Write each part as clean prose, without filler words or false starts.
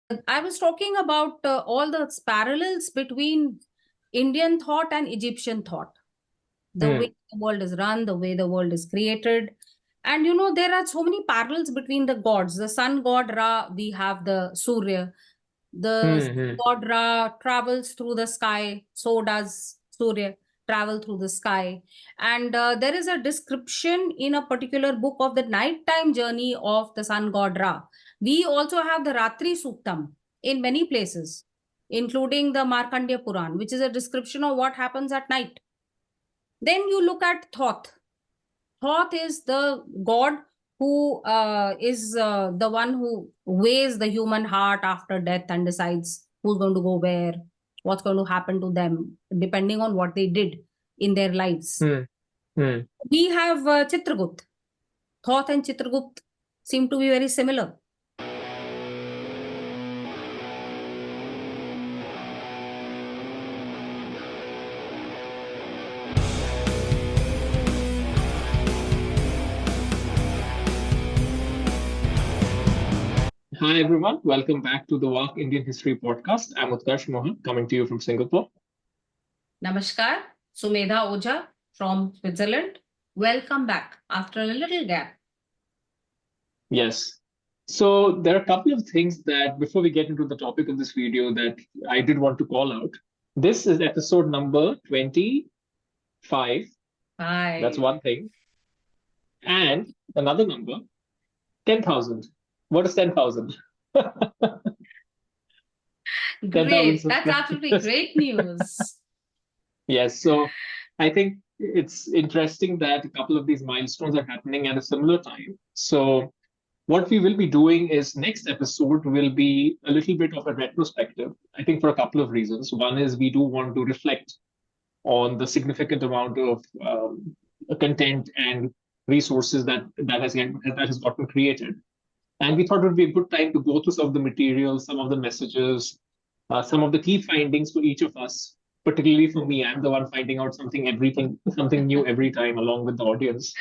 I was talking about all the parallels between Indian thought and Egyptian thought, the way the world is run, the way the world is created. And there are so many parallels between the gods. The sun god Ra, we have the Surya. The sun Hmm. god Ra travels through the sky, so does Surya travel through the sky. And there is a description in a particular book of the nighttime journey of the sun god Ra. We also have the Ratri Suktam in many places, including the Markandeya Puran, which is a description of what happens at night. Then you look at Thoth. Thoth is the god who is the one who weighs the human heart after death and decides who's going to go where, what's going to happen to them, depending on what they did in their lives. Hmm. Hmm. We have Chitragut. Thoth and Chitragut seem to be very similar. Hi everyone, welcome back to the Walk Indian History Podcast. I'm Utkarsh Mohan, coming to you from Singapore. Namaskar, Sumedha Oja from Switzerland. Welcome back after a little gap. Yes. So there are a couple of things that before we get into the topic of this video that I did want to call out. This is episode number 25. That's Hi. one thing. And another number, 10,000. What is 10,000? 10,000 Great. That's absolutely subscribers. great news. Yes. So I think it's interesting that a couple of these milestones are happening at a similar time. So what we will be doing is next episode will be a little bit of a retrospective, I think for a couple of reasons. One is we do want to reflect on the significant amount of content and resources that has gotten created. And we thought it would be a good time to go through some of the materials, some of the messages, some of the key findings for each of us. Particularly for me, I'm the one finding out something new every time, along with the audience.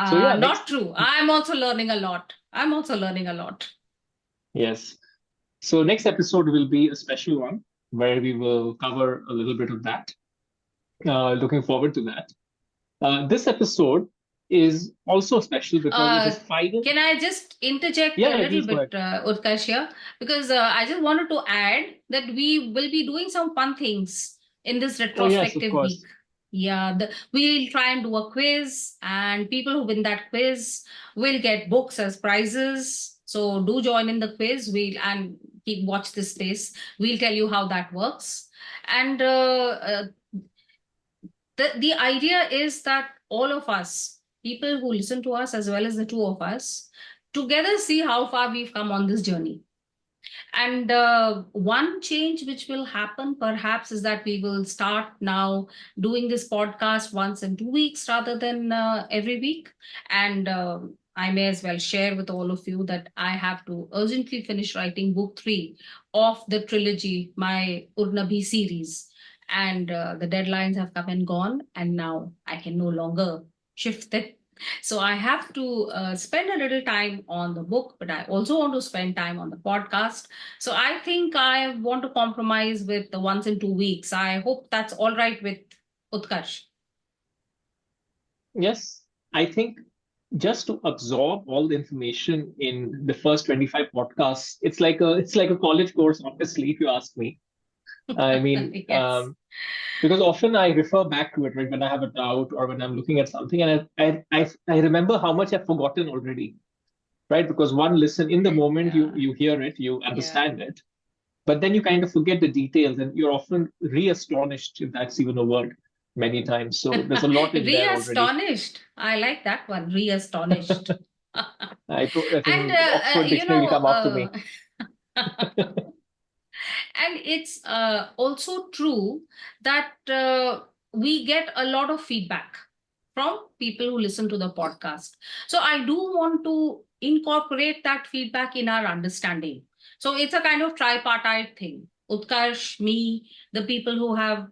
So yeah, next. Not true. I'm also learning a lot. I'm also learning a lot. Yes. So next episode will be a special one where we will cover a little bit of that. Looking forward to that. This episode is also special because it is final. Can I just interject Yeah, a yeah, little please go ahead. bit, Utkarsh here? Because I just wanted to add that we will be doing some fun things in this Oh yes, of retrospective week. course. Yeah, we'll try and do a quiz, and people who win that quiz will get books as prizes. So do join in the quiz. And keep watch this space. We'll tell you how that works. And the idea is that all of us, people who listen to us as well as the two of us, together see how far we've come on this journey. And one change which will happen perhaps is that we will start now doing this podcast once in 2 weeks rather than every week. And I may as well share with all of you that I have to urgently finish writing book 3 of the trilogy, my Urnabhi series. And the deadlines have come and gone, and now I can no longer shift them. So I have to spend a little time on the book, but I also want to spend time on the podcast. So I think I want to compromise with the once in 2 weeks. I hope that's all right with Utkarsh. Yes, I think just to absorb all the information in the first 25 podcasts, it's like a college course, honestly, if you ask me. I mean, Yes. because often I refer back to it, right, when I have a doubt or when I'm looking at something, and I remember how much I've forgotten already, right? Because one listen in the moment, you Yeah. you hear it, you Yeah. understand it, but then you kind of forget the details, and you're often re-astonished, if that's even a word, many times. So there's a lot in there already. Re-astonished. I like that one. Re-astonished. I And think Oxford Dictionary will come after me. and it's also true that we get a lot of feedback from people who listen to the podcast. So I do want to incorporate that feedback in our understanding. So it's a kind of tripartite thing. Utkarsh, me, the people who have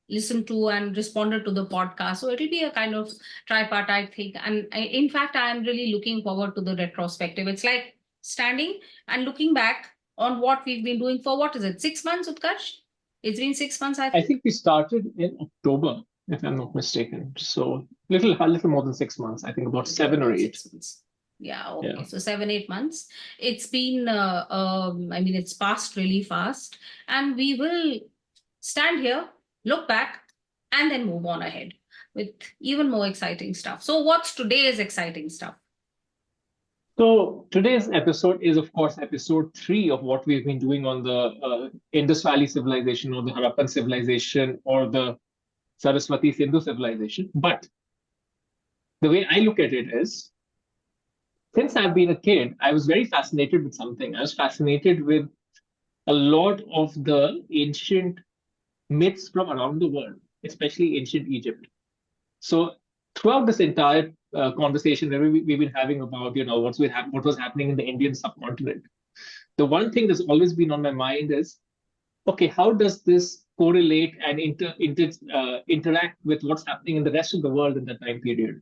listened to and responded to the podcast. So it'll be a kind of tripartite thing. And in fact, I'm really looking forward to the retrospective. It's like standing and looking back on what we've been doing for, what is it, 6 months, Utkarsh? It's been 6 months, I I think. think we started in October, if I'm not mistaken. So a little more than 6 months. I think about Little 7 or 8. 6 months. Yeah, okay. Yeah. So 7, 8 months. It's been, I mean, it's passed really fast. And we will stand here, look back, and then move on ahead with even more exciting stuff. So, what's today's exciting stuff? So today's episode is, of course, episode 3 of what we've been doing on the Indus Valley civilization or the Harappan civilization or the Saraswati Sindhu civilization. But the way I look at it is, since I've been a kid, I was very fascinated with something. I was fascinated with a lot of the ancient myths from around the world, especially ancient Egypt. So throughout this entire conversation that we've been having about, what was happening in the Indian subcontinent, the one thing that's always been on my mind is, okay, how does this correlate and interact with what's happening in the rest of the world in that time period?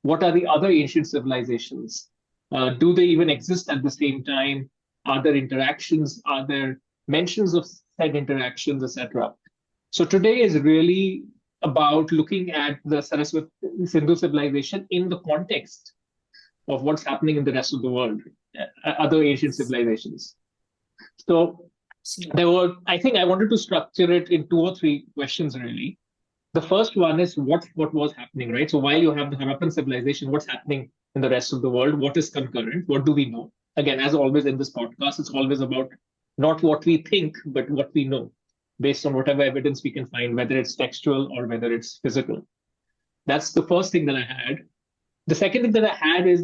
What are the other ancient civilizations? Do they even exist at the same time? Are there interactions? Are there mentions of said interactions, etc.? So today is really about looking at the Saraswati Sindhu civilization in the context of what's happening in the rest of the world, other ancient civilizations. So I think I wanted to structure it in 2 or 3 questions really. The first one is what was happening, right? So while you have the Harappan civilization, what's happening in the rest of the world? What is concurrent? What do we know? Again, as always in this podcast, it's always about not what we think, but what we know, based on whatever evidence we can find, whether it's textual or whether it's physical. That's the first thing that I had. The second thing that I had is,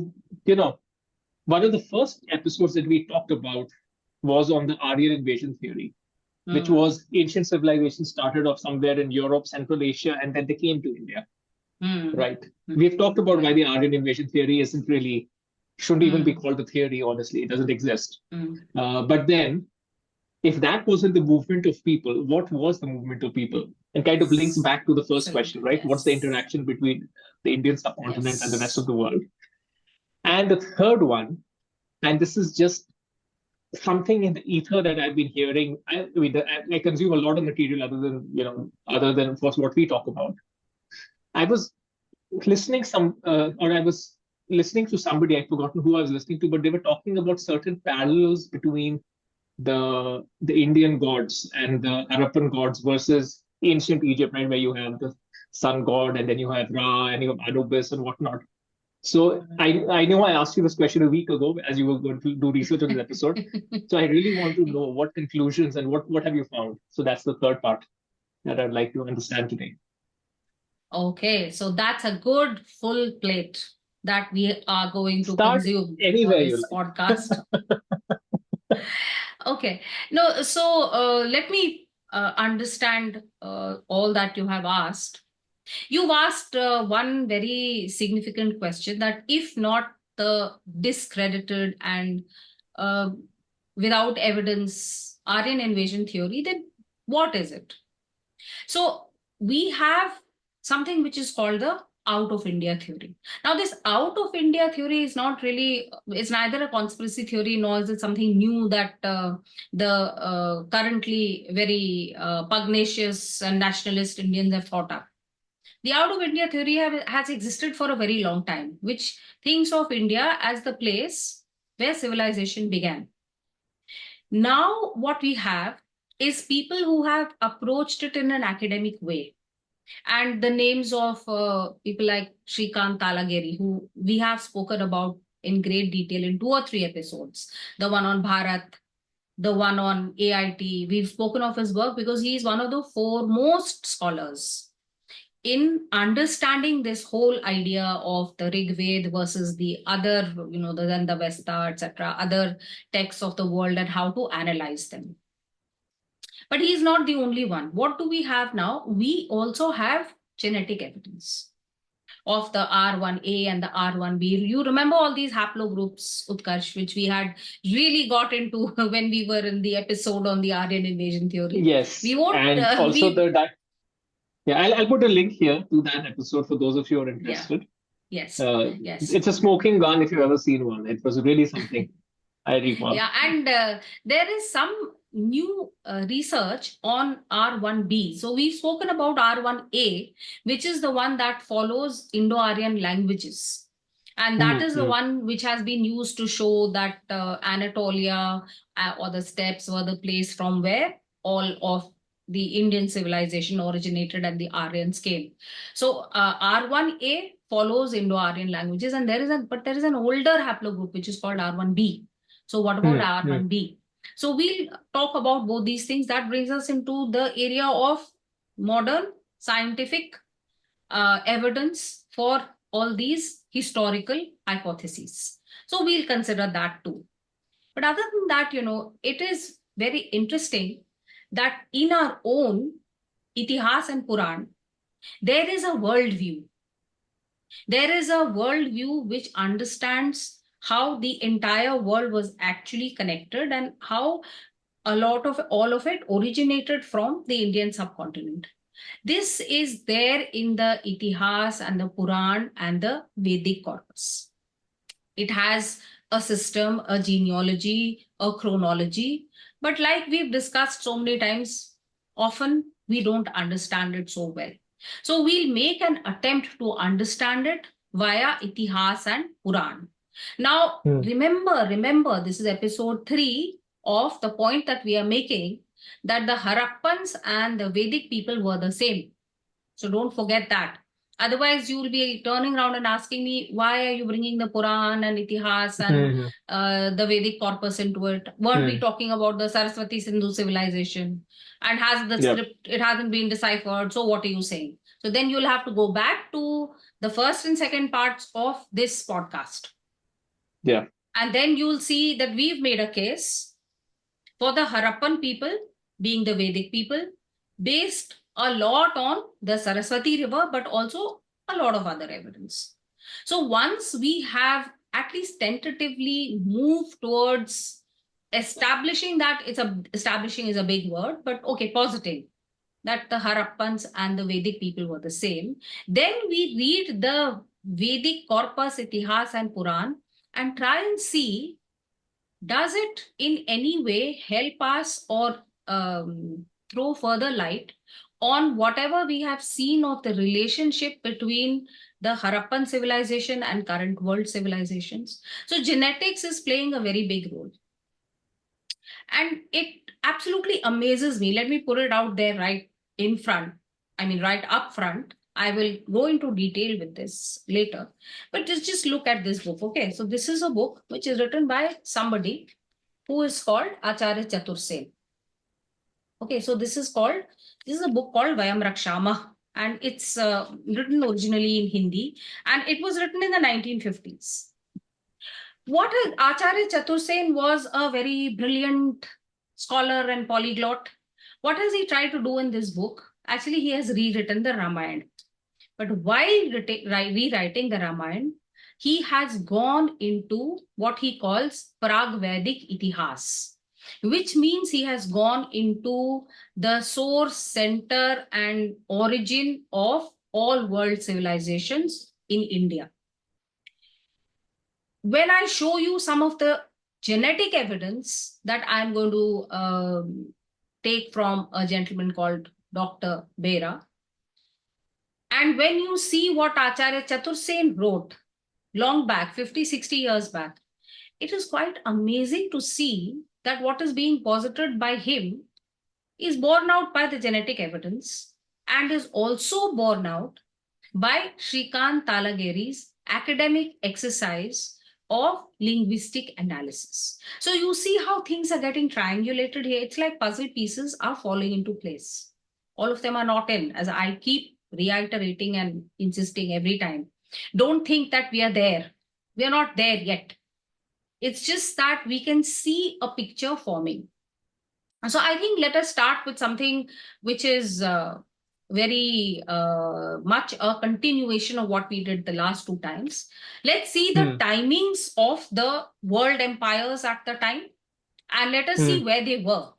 one of the first episodes that we talked about was on the Aryan invasion theory, which was ancient civilization started off somewhere in Europe, Central Asia, and then they came to India. Right. We've talked about why the Aryan invasion theory shouldn't even be called a theory, honestly. It doesn't exist. But then, if that wasn't the movement of people, what was the movement of people? And kind of links back to the first question, right? What's the interaction between the Indian subcontinent and the rest of the world? And the third one, and this is just something in the ether that I've been hearing. I consume a lot of material other than of course what we talk about. I was listening to somebody, I've forgotten who I was listening to, but they were talking about certain parallels between the Indian gods and the Harappan gods versus ancient Egypt, right, where you have the sun god and then you have Ra and you have Anubis and whatnot. So I know I asked you this question a week ago as you were going to do research on this episode. So I really want to know what conclusions and what have you found. So that's the third part that I'd like to understand today. Okay, so that's a good full plate that we are going to Start consume anywhere for this podcast. Okay, no, so let me understand all that you have asked. You've asked one very significant question, that if not the discredited and uh, without evidence Aryan invasion theory, then what is it? So we have something which is called the out of India theory. Now, this out of India theory is not really, it's neither a conspiracy theory nor is it something new that the currently very pugnacious and nationalist Indians have thought up. The out of India theory has existed for a very long time, which thinks of India as the place where civilization began. Now, what we have is people who have approached it in an academic way. And the names of people like Shrikant Talageri, who we have spoken about in great detail in 2 or 3 episodes, the one on Bharat, the one on AIT. We've spoken of his work because he is one of the foremost scholars in understanding this whole idea of the Rig Veda versus the other, the Veda and Avesta, etc., other texts of the world and how to analyze them. But he is not the only one. What do we have now? We also have genetic evidence of the R1A and the R1B. You remember all these haplogroups, Utkarsh, which we had really got into when we were in the episode on the Aryan invasion theory. Yes. We won't, and also I'll put a link here to that episode for those of you who are interested. Yes. It's a smoking gun if you've ever seen one. It was really something. I recall. Yeah, and there is some new research on R1B. So we've spoken about R1A, which is the one that follows Indo-Aryan languages. And that is the Mm-hmm. one which has been used to show that Anatolia or the steppes were the place from where all of the Indian civilization originated and the Aryans came. So R1A follows Indo-Aryan languages, and there is an older haplogroup which is called R1B. So what about Mm-hmm. R1B? So we'll talk about both these things. That brings us into the area of modern scientific evidence for all these historical hypotheses. So we'll consider that too. But other than that, it is very interesting that in our own Itihas and Puran, there is a worldview. There is a worldview which understands how the entire world was actually connected and how a lot of all of it originated from the Indian subcontinent. This is there in the Itihas and the Puran and the Vedic corpus. It has a system, a genealogy, a chronology. But like we've discussed so many times, often we don't understand it so well. So we'll make an attempt to understand it via Itihas and Puran. Now, Mm. remember, this is episode 3 of the point that we are making, that the Harappans and the Vedic people were the same. So don't forget that. Otherwise, you will be turning around and asking me, why are you bringing the Puran and Itihas and Mm-hmm. the Vedic corpus into it? Weren't we Mm. talking about the Saraswati Sindhu civilization? And has the Yep. script, it hasn't been deciphered. So what are you saying? So then you'll have to go back to the first and second parts of this podcast. Yeah. And then you'll see that we've made a case for the Harappan people being the Vedic people, based a lot on the Saraswati River, but also a lot of other evidence. So once we have at least tentatively moved towards establishing that, establishing is a big word, but okay, positing that the Harappans and the Vedic people were the same, then we read the Vedic corpus, Itihas and Puran and try and see, does it in any way help us or throw further light on whatever we have seen of the relationship between the Harappan civilization and current world civilizations? So genetics is playing a very big role. And it absolutely amazes me. Let me put it out there right in front. I mean, right up front. I will go into detail with this later. But just look at this book. Okay. So this is a book which is written by somebody who is called Acharya Chatursen. Okay, so this is a book called Vayam Rakshama, and it's written originally in Hindi, and it was written in the 1950s. What is Acharya Chatursen was a very brilliant scholar and polyglot. What has he tried to do in this book? Actually, he has rewritten the Ramayana. But while rewriting the Ramayana, he has gone into what he calls Prag-Vedic Itihas, which means he has gone into the source, center, and origin of all world civilizations in India. When I show you some of the genetic evidence that I'm going to take from a gentleman called Dr. Bera, and when you see what Acharya Chatursen wrote long back, 50, 60 years back, it is quite amazing to see that what is being posited by him is borne out by the genetic evidence and is also borne out by Shrikant Talageri's academic exercise of linguistic analysis. So you see how things are getting triangulated here. It's like puzzle pieces are falling into place. All of them are not in, as I keep reiterating and insisting every time. Don't think that we are there. We are not there yet. It's just that we can see a picture forming. So I think let us start with something which is very much a continuation of what we did the last two times. Let's see the Mm. timings of the world empires at the time, and let us see Mm. where they were,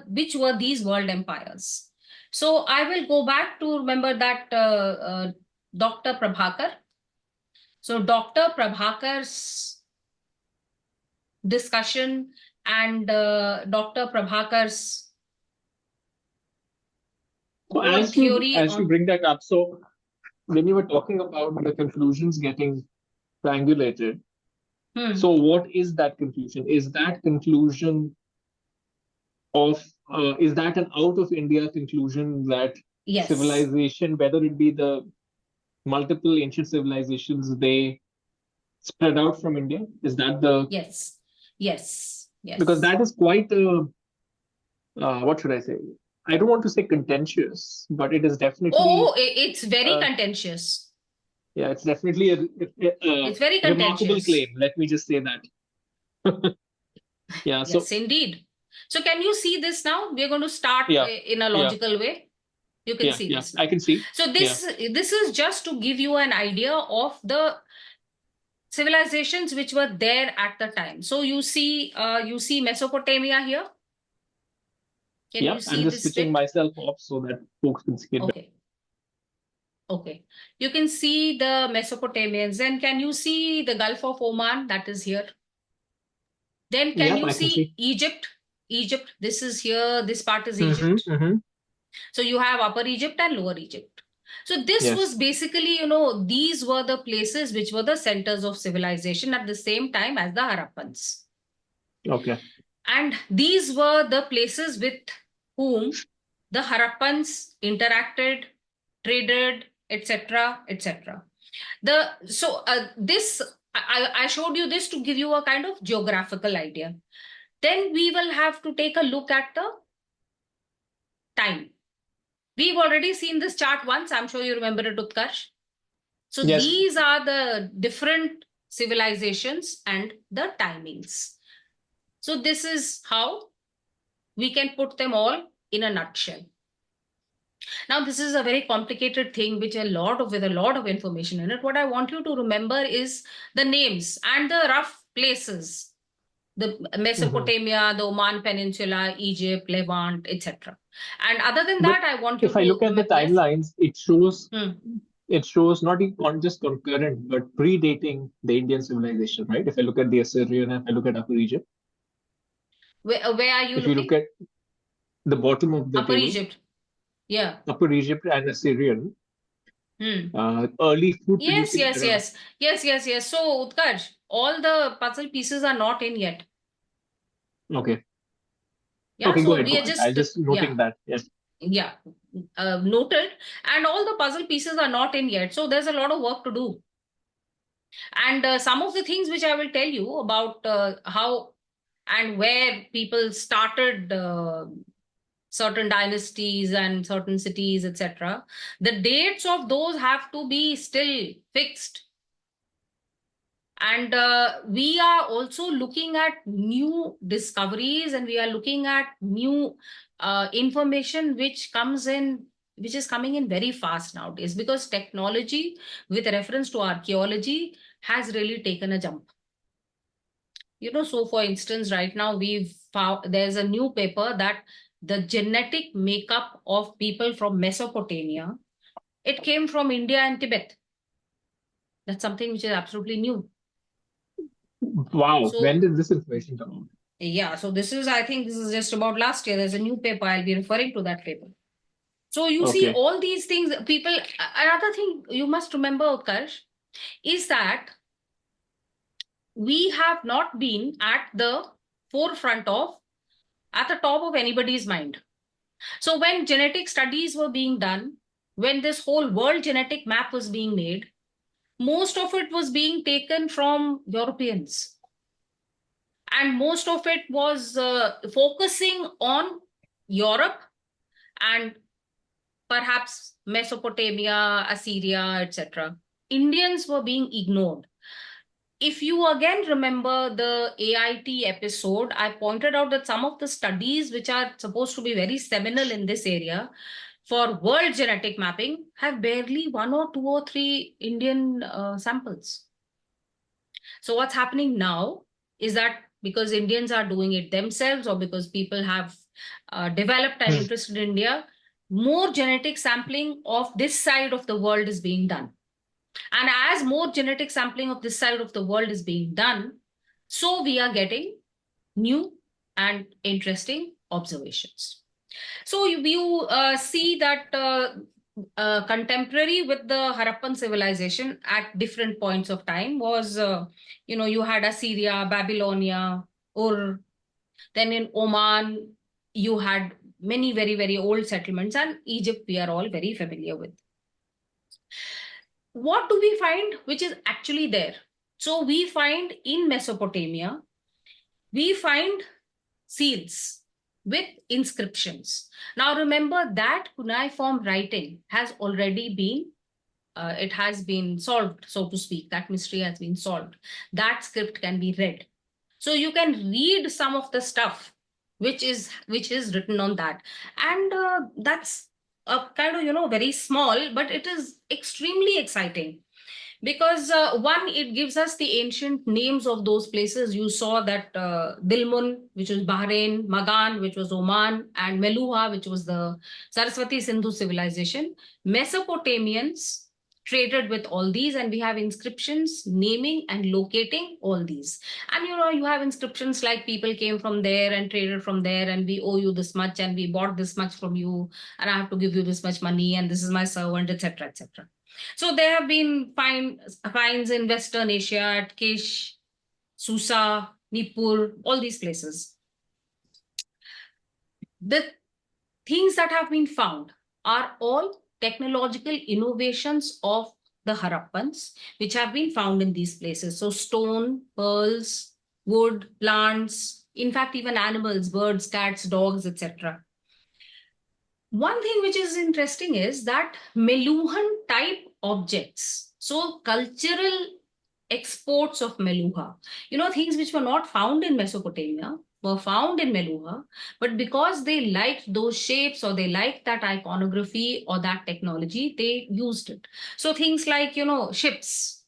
which were these world empires. So I will go back to remember that Dr. Prabhakar. So Dr. Prabhakar's discussion and Dr. Prabhakar's So whole theory as you on. bring that up, so when you were talking about the conclusions getting triangulated, so what is that conclusion? Is that conclusion of is that an out of India conclusion that Yes, civilization, whether it be the multiple ancient civilizations, they spread out from India? Is that the yes, yes, because yes. that is quite a what should I say? I don't want to say contentious, but it is definitely It's very uh, contentious. yeah, it's definitely a It's very remarkable claim. contentious. Let me just say that. Yeah. So Yes, indeed. So can you see this now? We're going to start yeah, in a yeah, logical way. You can yeah, see yeah. this I now. can see. So Yeah. this is just to give you an idea of the civilizations which were there at the time. So you see Mesopotamia here. Can Yeah. you I'm see just this switching bit? myself off so that folks can see it better. Okay. Okay. You can see the Mesopotamians. Then can you see the Gulf of Oman that is here? Then can Yep, you I can see see. Egypt? Egypt, this is here, this part is Mm-hmm. Egypt. Mm-hmm. So you have Upper Egypt and Lower Egypt. So this was Yes. basically, these were the places which were the centers of civilization at the same time as the Harappans. Okay. And these were the places with whom the Harappans interacted, traded, etc., etc. This I showed you this to give you a kind of geographical idea. Then we will have to take a look at the time. We've already seen this chart once. I'm sure you remember it, Utkarsh. So Yes. these are the different civilizations and the timings. So this is how we can put them all in a nutshell. Now, this is a very complicated thing, which with a lot of information in it. What I want you to remember is the names and the rough places, the Mm-hmm. Mesopotamia, the Oman Peninsula, Egypt, Levant, etc. And other than But that, I want you if I to look at the yes. timelines, Hmm. it shows not just concurrent, but predating the Indian civilization, right? If I look at the Assyrian, if I look at Upper Egypt, Where are you if you look looking? at the bottom of the Upper table, Egypt. Yeah. Upper Egypt and Assyrian, Hmm. early food Yes, producing yes, era. yes. Yes, yes, yes. So, Utkarsh, all the puzzle pieces are not in yet. Okay. Yeah. Okay, go So ahead, we go are ahead. I'll just, just yeah, noting that. Yes. yeah, noted. And all the puzzle pieces are not in yet. So there's a lot of work to do. And some of the things which I will tell you about how and where people started certain dynasties and certain cities, etc. The dates of those have to be still fixed. And we are also looking at new discoveries, and we are looking at new information which is coming in very fast nowadays, because technology with reference to archaeology has really taken a jump. So for instance, right now we've found there's a new paper that the genetic makeup of people from Mesopotamia, it came from India and Tibet. That's something which is absolutely new. Wow. When So did this information come out? yeah, so I think this is just about last year. There's a new paper. I'll be referring to that paper. So you see Okay. all these things, people, another thing you must remember, Utkarsh, is that we have not been at the forefront at the top of anybody's mind. So when genetic studies were being done, when this whole world genetic map was being made, most of it was being taken from Europeans. And most of it was focusing on Europe and perhaps Mesopotamia, Assyria, etc. Indians were being ignored. If you again remember the AIT episode, I pointed out that some of the studies which are supposed to be very seminal in this area for world genetic mapping have barely one or two or three Indian samples. So what's happening now is that because Indians are doing it themselves, or because people have developed an Hmm. interest in India, more genetic sampling of this side of the world is being done. And as more genetic sampling of this side of the world is being done, So we are getting new and interesting observations. So you see that contemporary with the Harappan civilization at different points of time was, you had Assyria, Babylonia, Ur, then in Oman, you had many very, very old settlements, and Egypt, we are all very familiar with. What do we find which is actually there? So we find in Mesopotamia, we find seals with inscriptions. Now remember that cuneiform writing has already been, it has been solved, so to speak. That mystery has been solved. That script can be read. So you can read some of the stuff which is written on that. And that's a kind of, very small, but it is extremely exciting because one, it gives us the ancient names of those places. You saw that Dilmun, which was Bahrain, Magan, which was Oman, and Meluha, which was the Saraswati Sindhu civilization. Mesopotamians traded with all these, and we have inscriptions naming and locating all these. And you have inscriptions like people came from there and traded from there, and we owe you this much, and we bought this much from you, and I have to give you this much money, and this is my servant, etc., etc. So there have been finds in Western Asia at Kish, Susa, Nippur, all these places. The things that have been found are all technological innovations of the Harappans, which have been found in these places. So stone, pearls, wood, plants, in fact, even animals, birds, cats, dogs, etc. One thing which is interesting is that Meluhan type objects, so cultural exports of Meluha, things which were not found in Mesopotamia were found in Meluha, but because they liked those shapes or they liked that iconography or that technology, they used it. So things like, ships,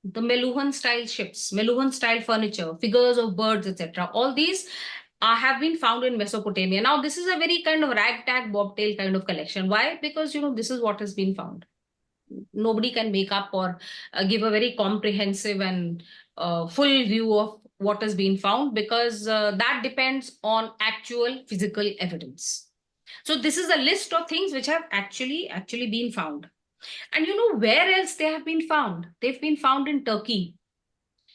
the Meluhan style ships, Meluhan style furniture, figures of birds, etc. All these have been found in Mesopotamia. Now, this is a very kind of ragtag bobtail kind of collection. Why? Because, this is what has been found. Nobody can make up or give a very comprehensive and full view of what has been found because that depends on actual physical evidence. So this is a list of things which have actually been found. And where else they have been found? They've been found in Turkey.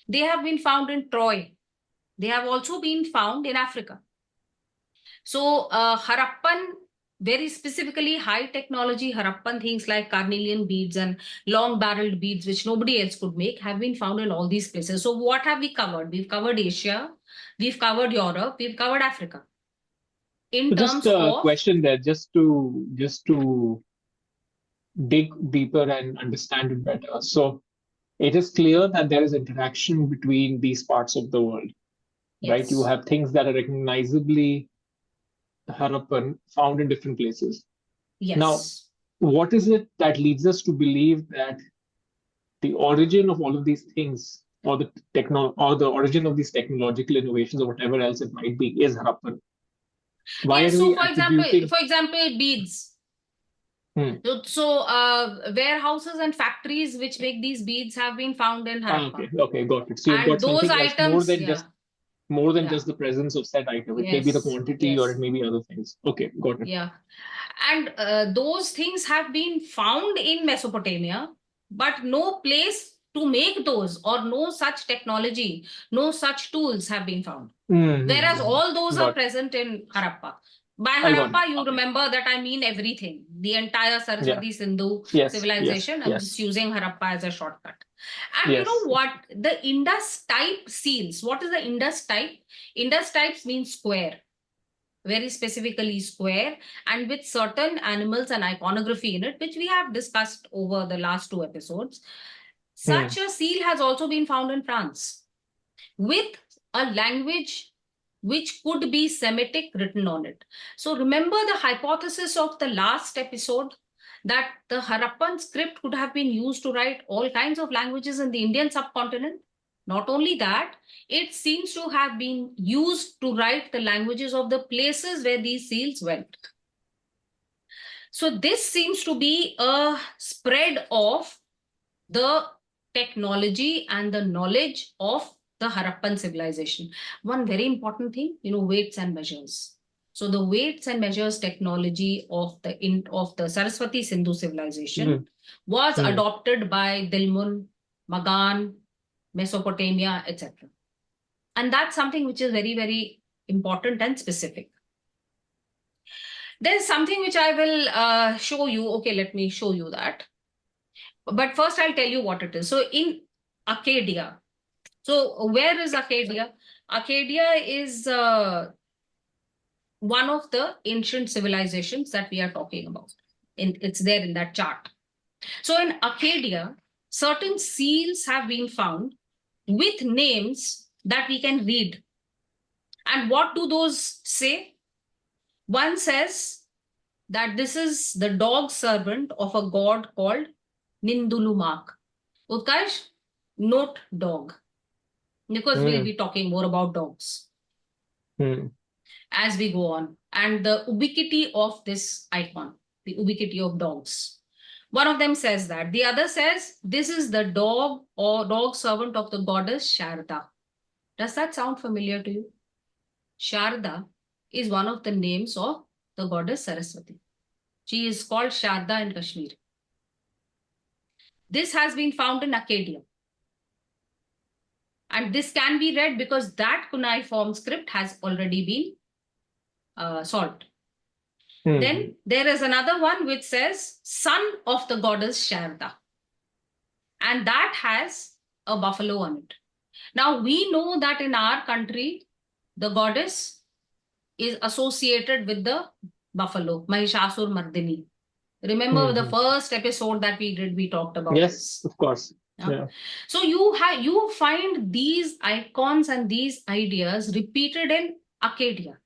They have been found in Troy. They have also been found in Africa. So Harappan, very specifically high technology Harappan things like carnelian beads and long barreled beads, which nobody else could make, have been found in all these places. So what have we covered? We've covered Asia, we've covered Europe, we've covered Africa. In So just terms a of, question there, just to dig deeper and understand it better. So it is clear that there is interaction between these parts of the world, right? You yes, have things that are recognizably Harappan found in different places. Now, yes. what is it that leads us to believe that the origin of all of these things, or the origin of these technological innovations, or whatever else it might be, is Harappan? Why Yes, are so we for example, attributing? beads. Hmm. So warehouses and factories which make these beads have been found in Okay, Harappa. okay, got it. So you've And got those something else items, yeah, more than yeah, just the presence of said item. It may be the yes, quantity, or it yes, may be other things. Okay, got it. yeah. And those things have been found in Mesopotamia, but no place to make those or no such technology, no such tools have been found. Whereas all those are Got it. present in Harappa. By I got it. Harappa, you Okay. remember that I mean everything, the entire Yeah. Saraswati Sindhu Yes. Yes. civilization. I'm just Yes. using Harappa as a shortcut. And you know Yes. what? The Indus type seals. What is the Indus type? Indus types means square, very specifically square, and with certain animals and iconography in it, which we have discussed over the last two episodes. Hmm. Such a seal has also been found in France with a language which could be Semitic written on it. So remember the hypothesis of the last episode that the Harappan script could have been used to write all kinds of languages in the Indian subcontinent. Not only that, it seems to have been used to write the languages of the places where these seals went. So this seems to be a spread of the technology and the knowledge of the Harappan civilization. One very important thing, weights and measures. So the weights and measures technology of the Saraswati Sindhu civilization was adopted by Dilmun, Magan, Mesopotamia, etc. And that's something which is very, very important and specific. There's something which I will show you. Okay, let me show you that. But first, I'll tell you what it is. So in Acadia, so where is Acadia? Acadia is one of the ancient civilizations that we are talking about. It's there in that chart. So in Acadia, certain seals have been found with names that we can read. And what do those say? One says that this is the dog servant of a god called Nindulumak. Utkarsh, note dog, because we'll be talking more about dogs as we go on. And the ubiquity of this icon, the ubiquity of dogs. One of them says that. The other says, this is the dog or dog servant of the goddess Sharda. Does that sound familiar to you? Sharda is one of the names of the goddess Saraswati. She is called Sharda in Kashmir. This has been found in Acadia. And this can be read because that cuneiform script has already been solved. Then there is another one which says son of the goddess Sharda. And that has a buffalo on it. Now we know that in our country, the goddess is associated with the buffalo, Mahishasur Mardini. Remember the first episode that we did, we talked about this. Yes, of course. Yeah. So you find these icons and these ideas repeated in Acadia.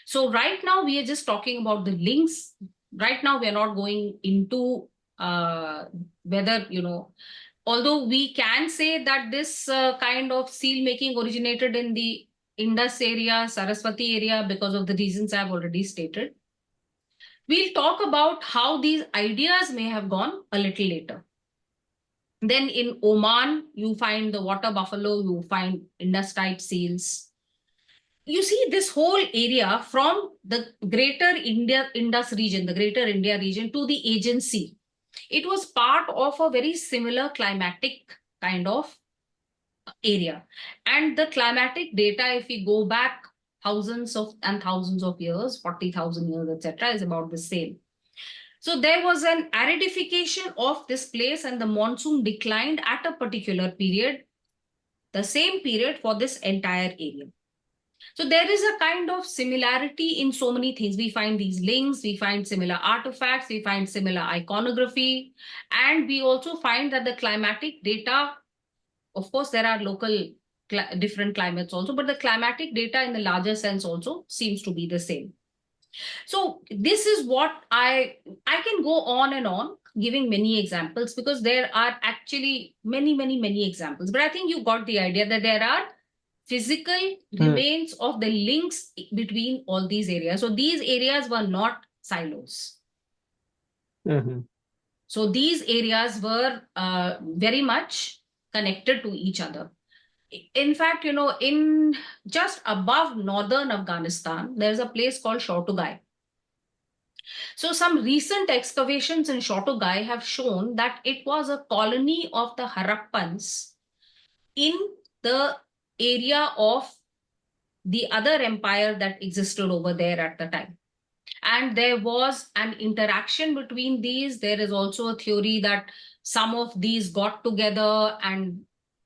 So right now we are just talking about the links. Right now we are not going into whether, although we can say that this kind of seal making originated in the Indus area, Saraswati area, because of the reasons I've already stated. We'll talk about how these ideas may have gone a little later. Then in Oman, you find the water buffalo, you find Indus type seals. You see this whole area from the greater Indus region, the greater India region to the Aegean Sea. It was part of a very similar climatic kind of area. And the climatic data, if we go back thousands of years, 40,000 years, etc., is about the same. So there was an aridification of this place and the monsoon declined at a particular period, the same period for this entire area. So there is a kind of similarity in so many things. We find these links, we find similar artifacts, we find similar iconography, and we also find that the climatic data, of course, there are local different climates also, but the climatic data in the larger sense also seems to be the same. So this is what I can go on and on giving many examples because there are actually many examples. But I think you got the idea that there are physical remains of the links between all these areas. So these areas were not silos. So these areas were very much connected to each other. In fact, in just above northern Afghanistan, there's a place called Shortugai. So some recent excavations in Shortugai have shown that it was a colony of the Harappans in the area of the other empire that existed over there at the time. And there was an interaction between these. There is also a theory that some of these got together and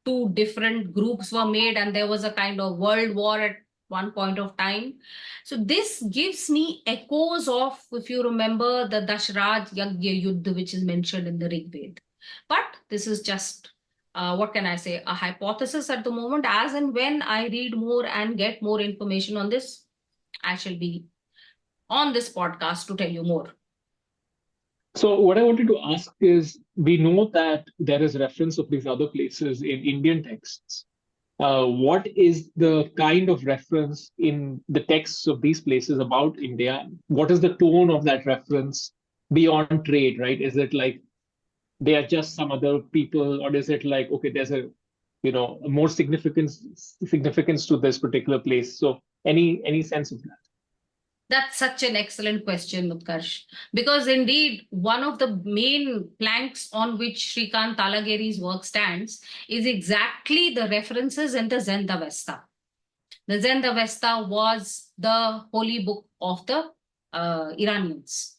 two different groups were made and there was a kind of world war at one point of time. So this gives me echoes of, if you remember, the Dashraj Yagya Yuddha, which is mentioned in the Rig Veda. But this is just, what can I say, a hypothesis at the moment. As and when I read more and get more information on this, I shall be on this podcast to tell you more. So what I wanted to ask is, we know that there is reference of these other places in Indian texts. What is the kind of reference in the texts of these places about India? What is the tone of that reference beyond trade, right? Is it like they are just some other people, or is it like, okay, there's a more significance to this particular place. So any sense of that? That's such an excellent question, Utkarsh, because indeed one of the main planks on which Srikant Talageri's work stands is exactly the references in the Veda Avesta. The Veda Avesta was the holy book of the Iranians.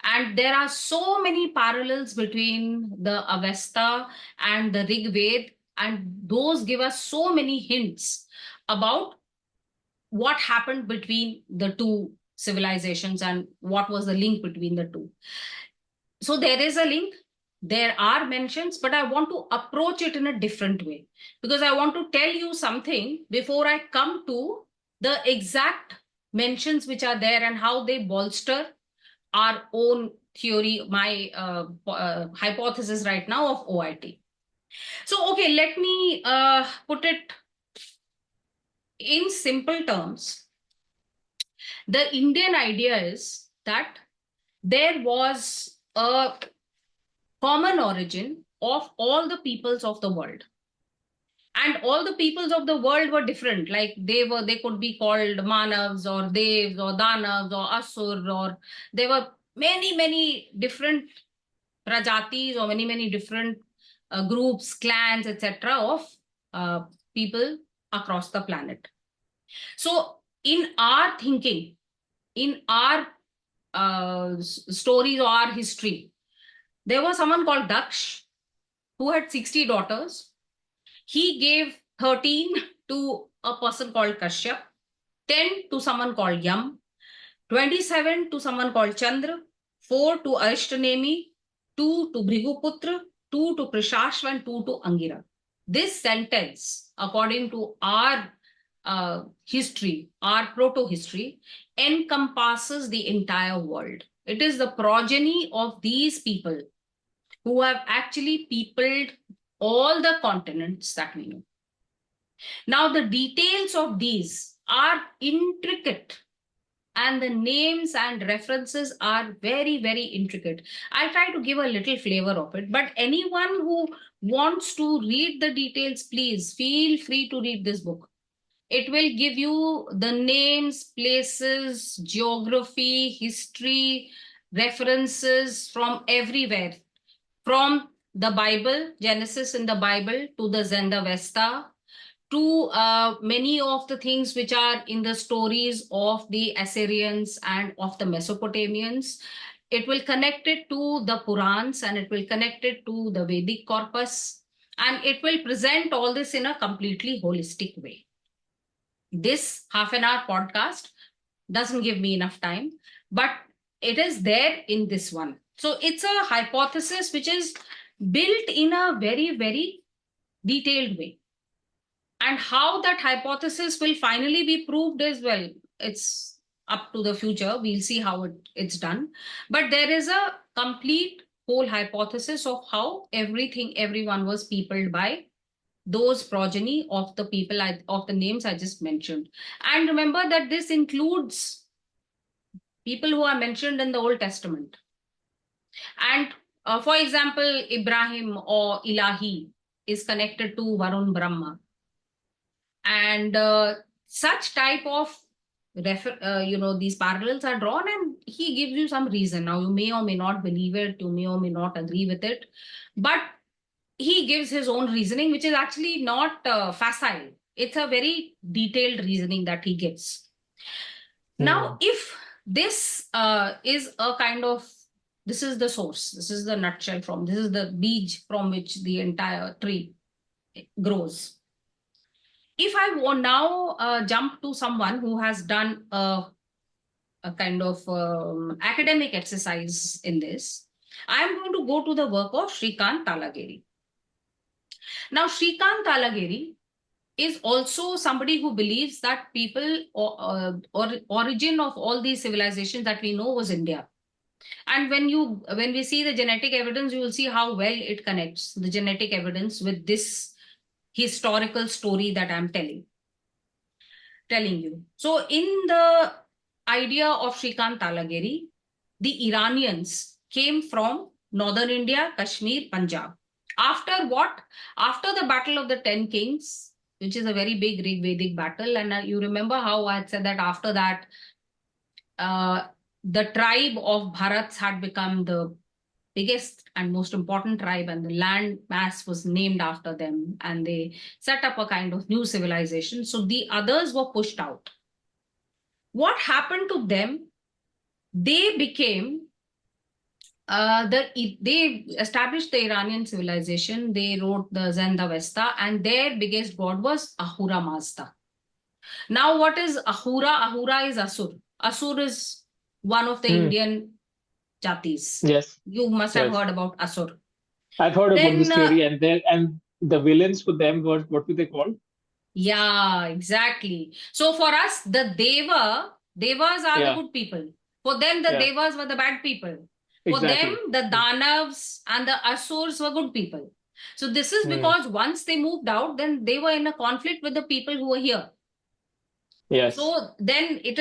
And there are so many parallels between the Avesta and the Rig Veda, and those give us so many hints about what happened between the two civilizations and what was the link between the two. So there is a link, there are mentions, but I want to approach it in a different way because I want to tell you something before I come to the exact mentions which are there and how they bolster our own theory, my hypothesis right now of OIT. So, okay, let me put it in simple terms. The Indian idea is that there was a common origin of all the peoples of the world. And all the peoples of the world were different. Like they could be called Manavs or Devs or Danavs or Asur, or there were many different prajatis or many different groups, clans, etc. of people across the planet. So in our thinking, in our stories or our history, there was someone called Daksh who had 60 daughters. He gave 13 to a person called Kashyap, 10 to someone called Yam, 27 to someone called Chandra, 4 to Arishtanemi, 2 to Bhriguputra, 2 to Krishashva, and 2 to Angira. This sentence, according to our history, our proto-history, encompasses the entire world. It is the progeny of these people who have actually peopled all the continents that we know. Now, the details of these are intricate, and the names and references are very intricate. I'll try to give a little flavor of it, but anyone who wants to read the details, please feel free to read this book. It will give you the names, places, geography, history, references from everywhere. From the Bible, Genesis in the Bible, to the Veda Avesta, to many of the things which are in the stories of the Assyrians and of the Mesopotamians. It will connect it to the Purans, and it will connect it to the Vedic corpus, and it will present all this in a completely holistic way. This half an hour podcast doesn't give me enough time, but it is there in this one. So it's a hypothesis which is built in a very detailed way. And how that hypothesis will finally be proved as well, it's up to the future. We'll see how it's done. But there is a complete whole hypothesis of how everyone was peopled by those progeny of the people, of the names I just mentioned. And remember that this includes people who are mentioned in the Old Testament. And for example, Ibrahim or Ilahi is connected to Varun Brahma. And such type of these parallels are drawn, and he gives you some reason. Now, you may or may not believe it, you may or may not agree with it, but he gives his own reasoning, which is actually not facile. It's a very detailed reasoning that he gives. Now, if this is a kind of, this is the source, this is the nutshell this is the beej from which the entire tree grows. If I will now jump to someone who has done a kind of academic exercise in this, I am going to go to the work of Srikant Talageri. Now, Srikant Talageri is also somebody who believes that people or origin of all these civilizations that we know was India. And when we see the genetic evidence, you will see how well it connects, the genetic evidence, with this historical story that I'm telling you. So in the idea of Srikant Talageri, the Iranians came from northern India, Kashmir, Punjab. After what? After the Battle of the Ten Kings, which is a very big Rig Vedic battle, and you remember how I had said that after that, uh, the tribe of Bharats had become the biggest and most important tribe, and the land mass was named after them, and they set up a kind of new civilization. So the others were pushed out. What happened to them? They became they established the Iranian civilization. They wrote the Zend Avesta, and their biggest god was Ahura Mazda. Now, what is Ahura? Ahura is Asur. Asur is one of the Hmm. Indian jatis. Yes. You must have Yes. heard about Asur. I've heard about Then, this theory, and the villains for them were, what were they called? yeah, exactly. So for us, the Devas are the Yeah. good people. For them, the Yeah. Devas were the bad people. For them, Exactly. the Danavs and the Asurs were good people. So this is Hmm. because once they moved out, then they were in a conflict with the people who were here. Yes. So then it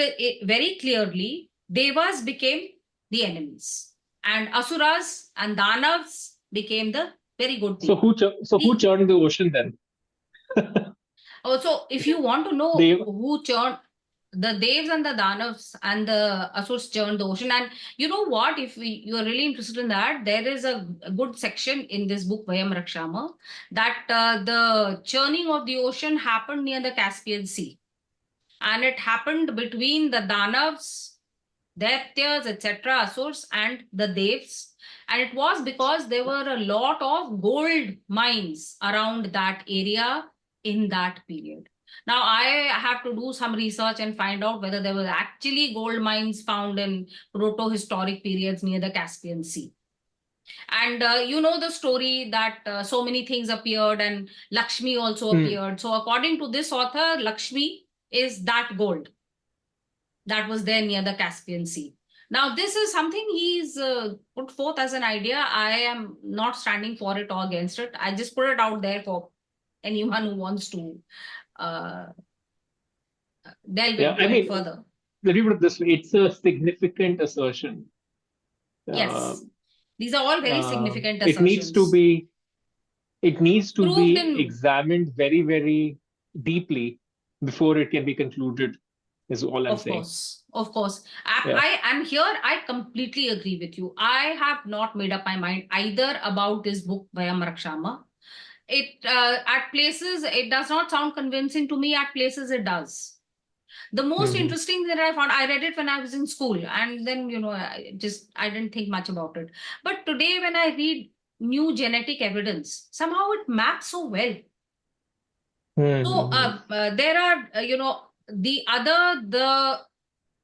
very clearly, Devas became the enemies, and Asuras and Danavs became the very good So people. who The, churned the ocean then? Also, if you want to know They. who churned, the Devs and the Danavs and the Asurs churned the ocean. And you know what? If you are really interested in that, there is a good section in this book, Vayam Rakshama, that the churning of the ocean happened near the Caspian Sea. And it happened between the Danavs, Daityas, etc., Asurs, and the Devs. And it was because there were a lot of gold mines around that area in that period. Now, I have to do some research and find out whether there were actually gold mines found in proto-historic periods near the Caspian Sea. And you know the story that so many things appeared and Lakshmi also Hmm. appeared. So, according to this author, Lakshmi is that gold that was there near the Caspian Sea. Now, this is something he's put forth as an idea. I am not standing for it or against it. I just put it out there for anyone who wants to uh, delve Yeah. into I it mean, further. let me put it this way: it's a significant assertion. Uh, Yes, these are all very significant it needs to assertions be it needs to proved be in. examined very, very deeply before it can be concluded. Is all I'm Of saying. course, of course. I, Yeah. I am here. I completely agree with you. I have not made up my mind either about this book by Rakshama. It at places it does not sound convincing to me. At places it does. The most Hmm. interesting that I found, I read it when I was in school, and then I didn't think much about it. But today, when I read new genetic evidence, somehow it maps so well. So Hmm. there are the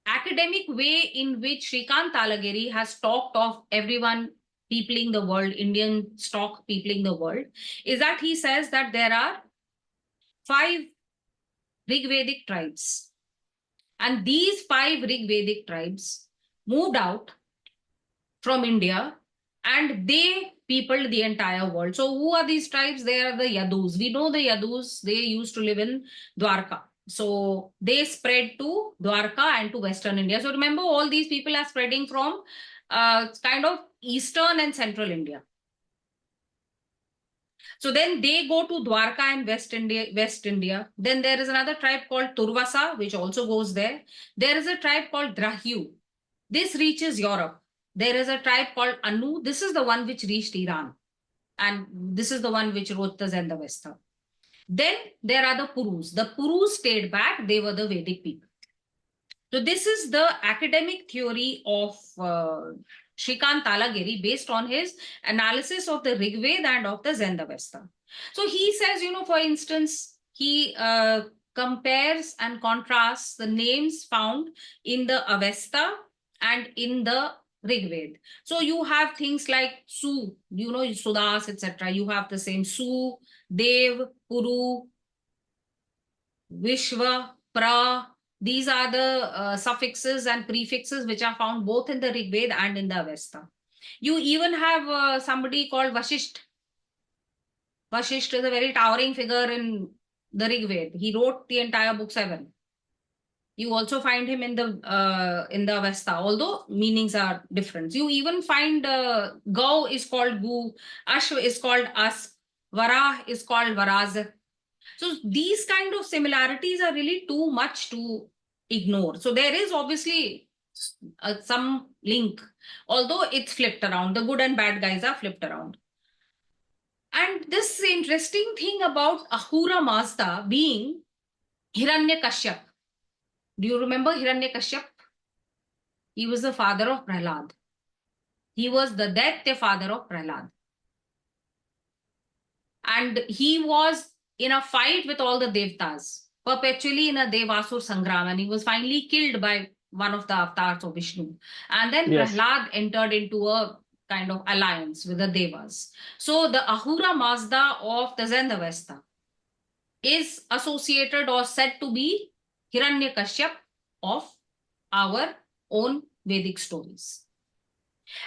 academic way in which Srikant Talagiri has talked of everyone peopling the world, Indian stock peopling the world, is that he says that there are 5 Rigvedic tribes. And these 5 Rigvedic tribes moved out from India and they peopled the entire world. So, who are these tribes? They are the Yadus. We know the Yadus, they used to live in Dwarka. So, they spread to Dwarka and to Western India. So, remember, all these people are spreading from kind of Eastern and Central India. So then they go to Dwarka and West India, West India. Then there is another tribe called Turvasa, which also goes there. There is a tribe called Drahyu. This reaches Europe. There is a tribe called Anu. This is the one which reached Iran. And this is the one which wrote the Zend Avesta. Then there are the Purus. The Purus stayed back. They were the Vedic people. So this is the academic theory of Shrikant Talagiri based on his analysis of the Rigveda and of the Zend Avesta. So he says, for instance, he compares and contrasts the names found in the Avesta and in the Rigveda. So you have things like Su, Sudas, etc. You have the same Su, Dev, Puru, Vishwa, Pra. These are the suffixes and prefixes which are found both in the Rig Veda and in the Avesta. You even have somebody called Vashisht. Vashisht is a very towering figure in the Rig Veda. He wrote the entire book 7. You also find him in the Avesta, although meanings are different. You even find Gau is called Gu, Ashv is called As, Varah is called Varaz. So these kind of similarities are really too much to ignore. So there is obviously some link, although it's flipped around. The good and bad guys are flipped around. And this interesting thing about Ahura Mazda being Hiranyakashyap. Do you remember Hiranyakashyap? He was the father of Prahlad. He was the Daitya father of Prahlad. And he was in a fight with all the Devtas, perpetually in a Devasur Sangram, and he was finally killed by one of the avatars of Vishnu. And then Yes. Prahlad entered into a kind of alliance with the Devas. So the Ahura Mazda of the Zen Avesta is associated or said to be Hiranyakashyap of our own Vedic stories.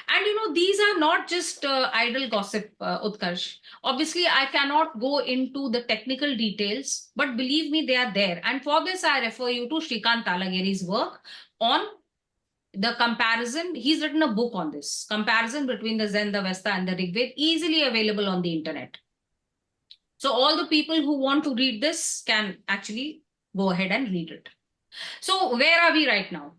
And these are not just idle gossip, Utkarsh. Obviously, I cannot go into the technical details, but believe me, they are there. And for this, I refer you to Shrikant Talageri's work on the comparison. He's written a book on this comparison between the Zen, the Vesta, and the Rigved, easily available on the internet. So all the people who want to read this can actually go ahead and read it. So where are we right now?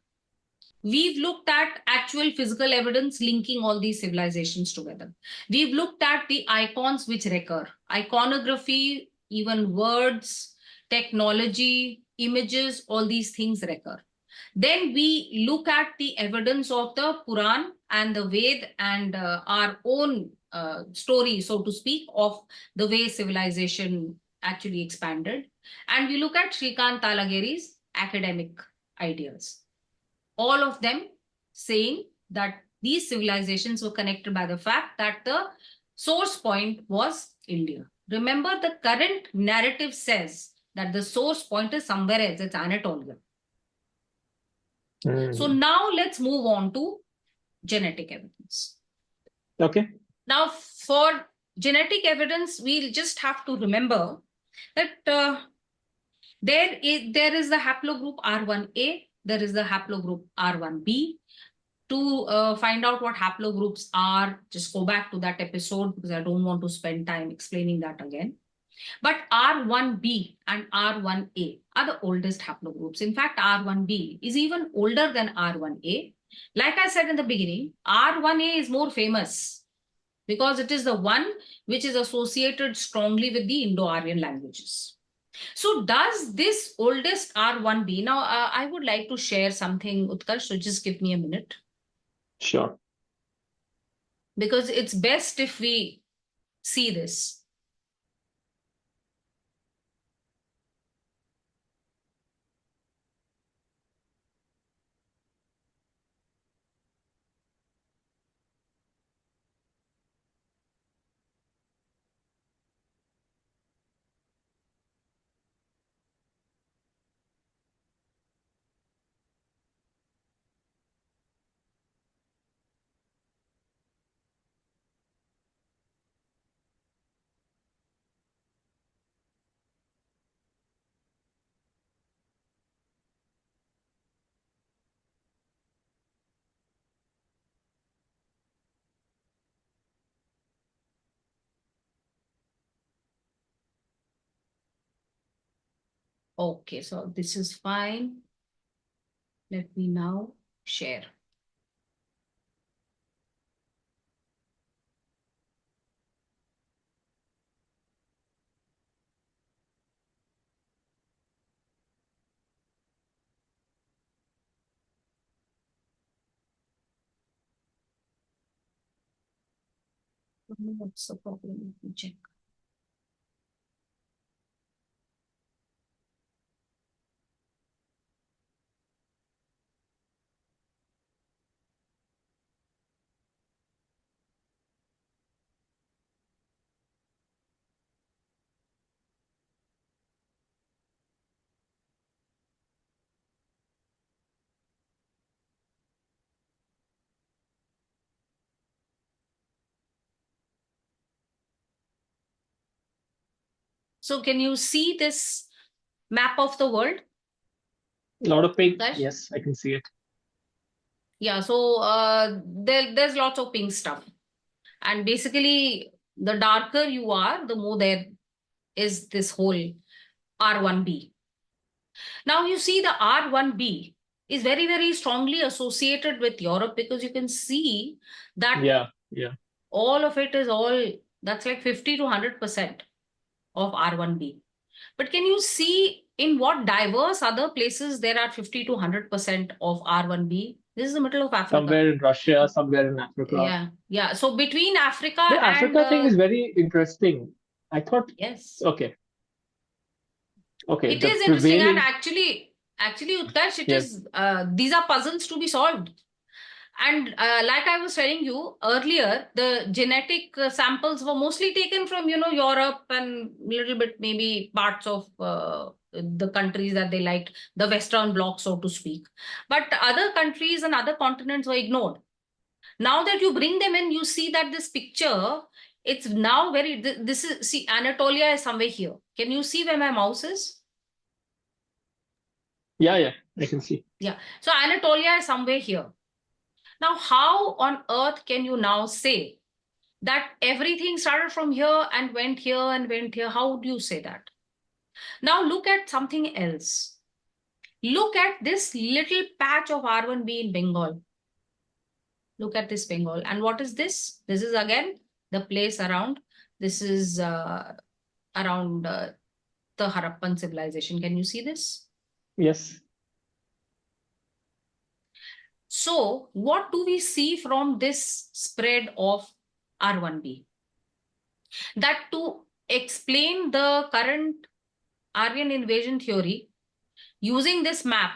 We've looked at actual physical evidence linking all these civilizations together. We've looked at the icons which recur, iconography, even words, technology, images, all these things recur. Then we look at the evidence of the Puran and the Ved and our own story, so to speak, of the way civilization actually expanded. And we look at Shrikant Talageri's academic ideas, all of them saying that these civilizations were connected by the fact that the source point was India. Remember, the current narrative says that the source point is somewhere else, it's Anatolia. So Mm. now let's move on to genetic evidence. Okay. Now, for genetic evidence, we'll just have to remember that there is the haplogroup R1A, there is the haplogroup R1B. To find out what haplogroups are, just go back to that episode because I don't want to spend time explaining that again. But R1B and R1A are the oldest haplogroups. In fact, R1B is even older than R1A. Like I said in the beginning, R1A is more famous because it is the one which is associated strongly with the Indo-Aryan languages. So does this oldest R1B, now I would like to share something, Utkarsh, so just give me a minute. Sure. Because it's best if we see this. Okay, so this is fine. Let me now share. What's the problem? Let me check. So can you see this map of the world? A lot of pink. Guys? Yes, I can see it. Yeah, so there's lots of pink stuff. And basically, the darker you are, the more there is this whole R1B. Now you see the R1B is very, very strongly associated with Europe, because you can see that Yeah, yeah. all of it is all, that's like 50 to 100% of R1B. But can you see in what diverse other places there are 50 to 100% of R1B? This is the middle of Africa. Somewhere in Russia, somewhere in Africa. Yeah, yeah. So between Africa The and Africa thing is very interesting. I thought, yes, okay, okay, it the is interesting. And prevailing, actually, Utkarsh, it yes, is these are puzzles to be solved. And like I was telling you earlier, the genetic samples were mostly taken from, Europe and little bit maybe parts of the countries that they liked, the Western Bloc, so to speak. But other countries and other continents were ignored. Now that you bring them in, you see that this picture, it's now very, this is, see, Anatolia is somewhere here. Can you see where my mouse is? yeah, yeah, I can see. Yeah. So Anatolia is somewhere here. Now, how on earth can you now say that everything started from here and went here and went here? How do you say that? Now look at something else. Look at this little patch of R1B in Bengal. Look at this Bengal. And what is this? This is again the place around. This is around the Harappan civilization. Can you see this? Yes. So what do we see from this spread of R1B? That to explain the current Aryan invasion theory using this map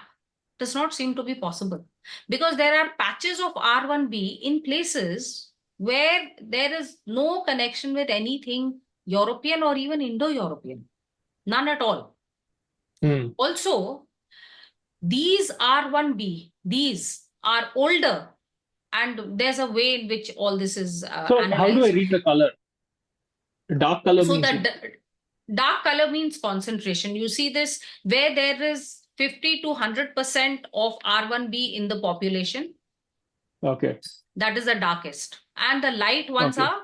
does not seem to be possible, because there are patches of R1B in places where there is no connection with anything European or even Indo-European. None at all. Hmm. Also, these R1B, these are older, and there's a way in which all this is So how do I analyzed. read the color? Dark color So means the dark color means concentration. You see this where there is 50 to 100% of R1B in the population. okay, That is the darkest. And the light ones okay, are,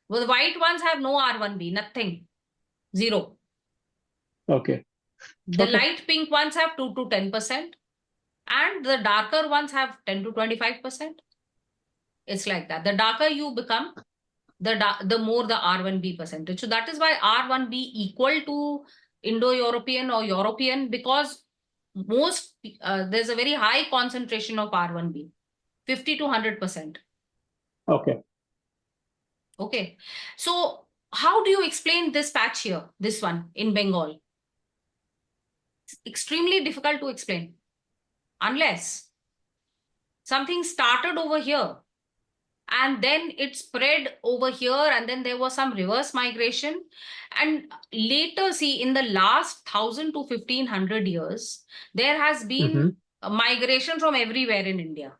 well, the white ones have no R1B, nothing, zero. okay, The okay, light pink ones have 2 to 10%, and the darker ones have 10 to 25%. It's like that. The darker you become, the more the R1B percentage. So that is why R1B equal to Indo-European or European, because most there's a very high concentration of R1B, 50 to 100%. okay. Okay. So how do you explain this patch here, this one in Bengal? It's extremely difficult to explain unless something started over here and then it spread over here, and then there was some reverse migration, and later, see, in the last 1000 to 1500 years there has been Mm-hmm. a migration from everywhere in India.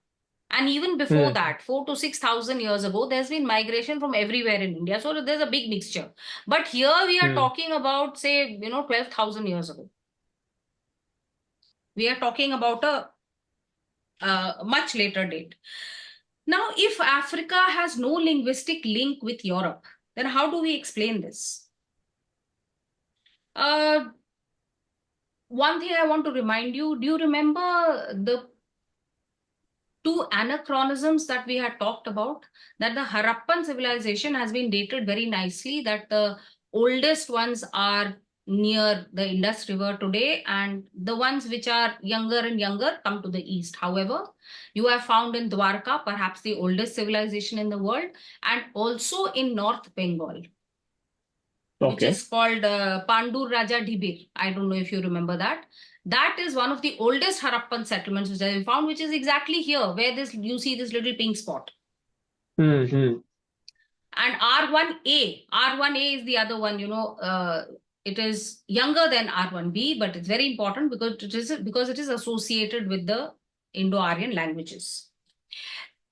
And even before Hmm. that, 4 to 6000 years ago, there's been migration from everywhere in India. So there's a big mixture. But here we are Hmm. talking about, say, 12,000 years ago. We are talking about a much later date. Now, if Africa has no linguistic link with Europe, then how do we explain this? Uh, One thing I want to remind you, do you remember the two anachronisms that we had talked about? That the Harappan civilization has been dated very nicely, that the oldest ones are near the Indus River today, and the ones which are younger and younger come to the east. However, you have found in Dwarka, perhaps the oldest civilization in the world, and also in North Bengal, which Okay. is called Pandur Raja Dhibir. I don't know if you remember that. That is one of the oldest Harappan settlements which I found, which is exactly here where this you see this little pink spot. Mm-hmm. And R1A is the other one. It is younger than R1B, but it's very important because it is associated with the Indo-Aryan languages.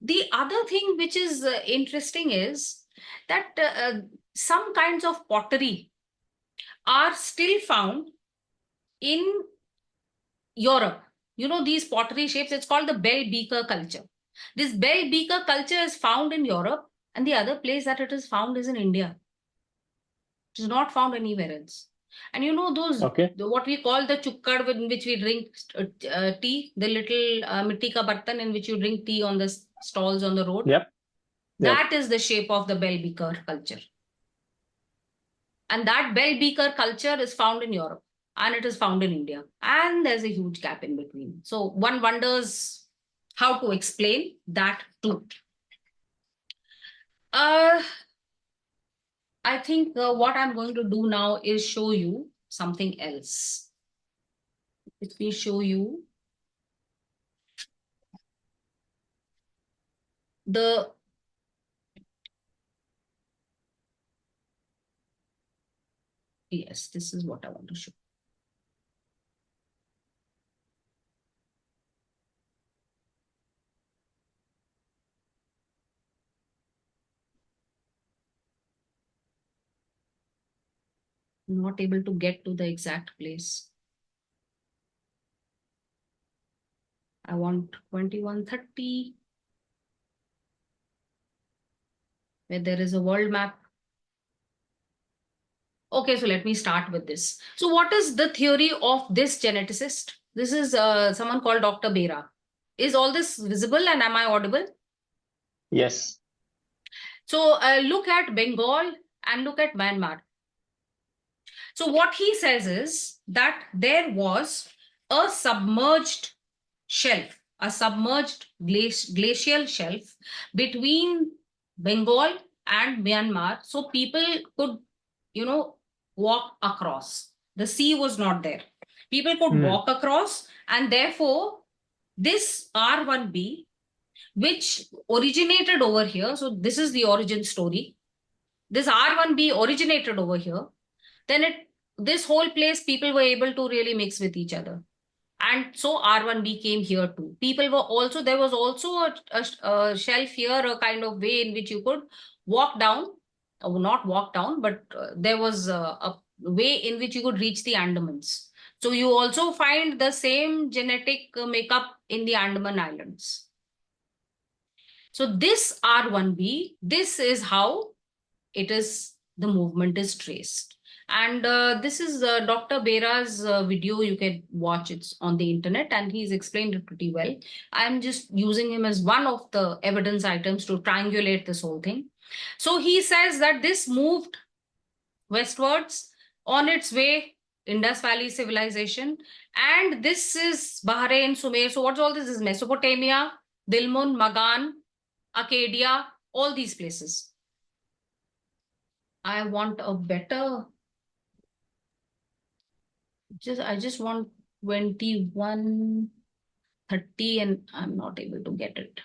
The other thing which is interesting is that some kinds of pottery are still found in Europe. these pottery shapes, it's called the bell beaker culture. This bell beaker culture is found in Europe, and the other place that it is found is in India. It is not found anywhere else. And those, Okay. what we call the chukkad, in which we drink tea, the little mitti ka bartan in which you drink tea on the stalls on the road. Yep. That is the shape of the bell beaker culture. And that bell beaker culture is found in Europe and it is found in India. And there's a huge gap in between. So one wonders how to explain that too. I think what I'm going to do now is show you something else. Let me show you the yes, this is what I want to show. Not able to get to the exact place. I want 2130, where there is a world map. Okay, so let me start with this. So what is the theory of this geneticist? This is someone called Dr. Bera. Is all this visible and am I audible? Yes. So look at Bengal and look at Myanmar. So what he says is that there was a submerged shelf, a submerged glacial shelf between Bengal and Myanmar. So people could, walk across. The sea was not there. People could walk across, and therefore this R1B, which originated over here. So this is the origin story. This R1B originated over here. Then this whole place, people were able to really mix with each other. And so R1B came here too. People were also, there was also a shelf here, a kind of way in which you could walk down, or not walk down, but there was a way in which you could reach the Andamans. So you also find the same genetic makeup in the Andaman Islands. So this R1B, this is how the movement is traced. And this is Dr. Bera's video. You can watch it on the internet, and he's explained it pretty well. I'm just using him as one of the evidence items to triangulate this whole thing. So he says that this moved westwards on its way, Indus Valley civilization. And this is Bahrain, Sumer. So what's all this? This is Mesopotamia, Dilmun, Magan, Acadia, all these places. I want a better, I just want 2130 and I'm not able to get it.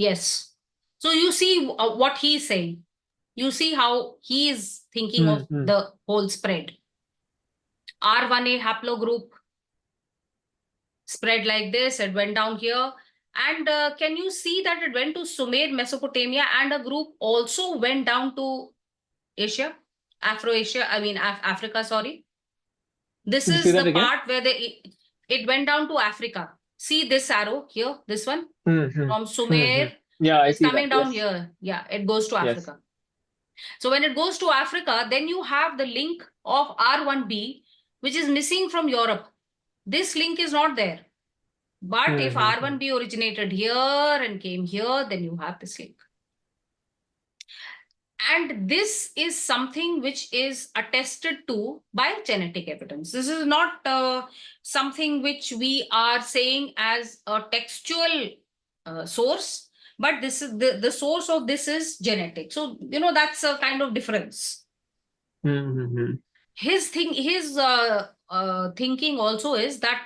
Yes. So you see what he's saying. You see how he is thinking of the whole spread. R1A haplogroup spread like this. It went down here. And can you see that it went to Sumer, Mesopotamia, and a group also went down to Asia, Afro-Asia, I mean Africa, sorry. This is the part where it went down to Africa. See this arrow here, this one? From Sumer, yeah, I it's see coming that. down Yes. here. Yeah, it goes to Africa. So when it goes to Africa, then you have the link of R1B, which is missing from Europe. This link is not there. But if R1B originated here and came here, then you have this link. And this is something which is attested to by genetic evidence. This is not something which we are saying as a textual source, but this is the source of this is genetic. So, that's a kind of difference. His thinking also is that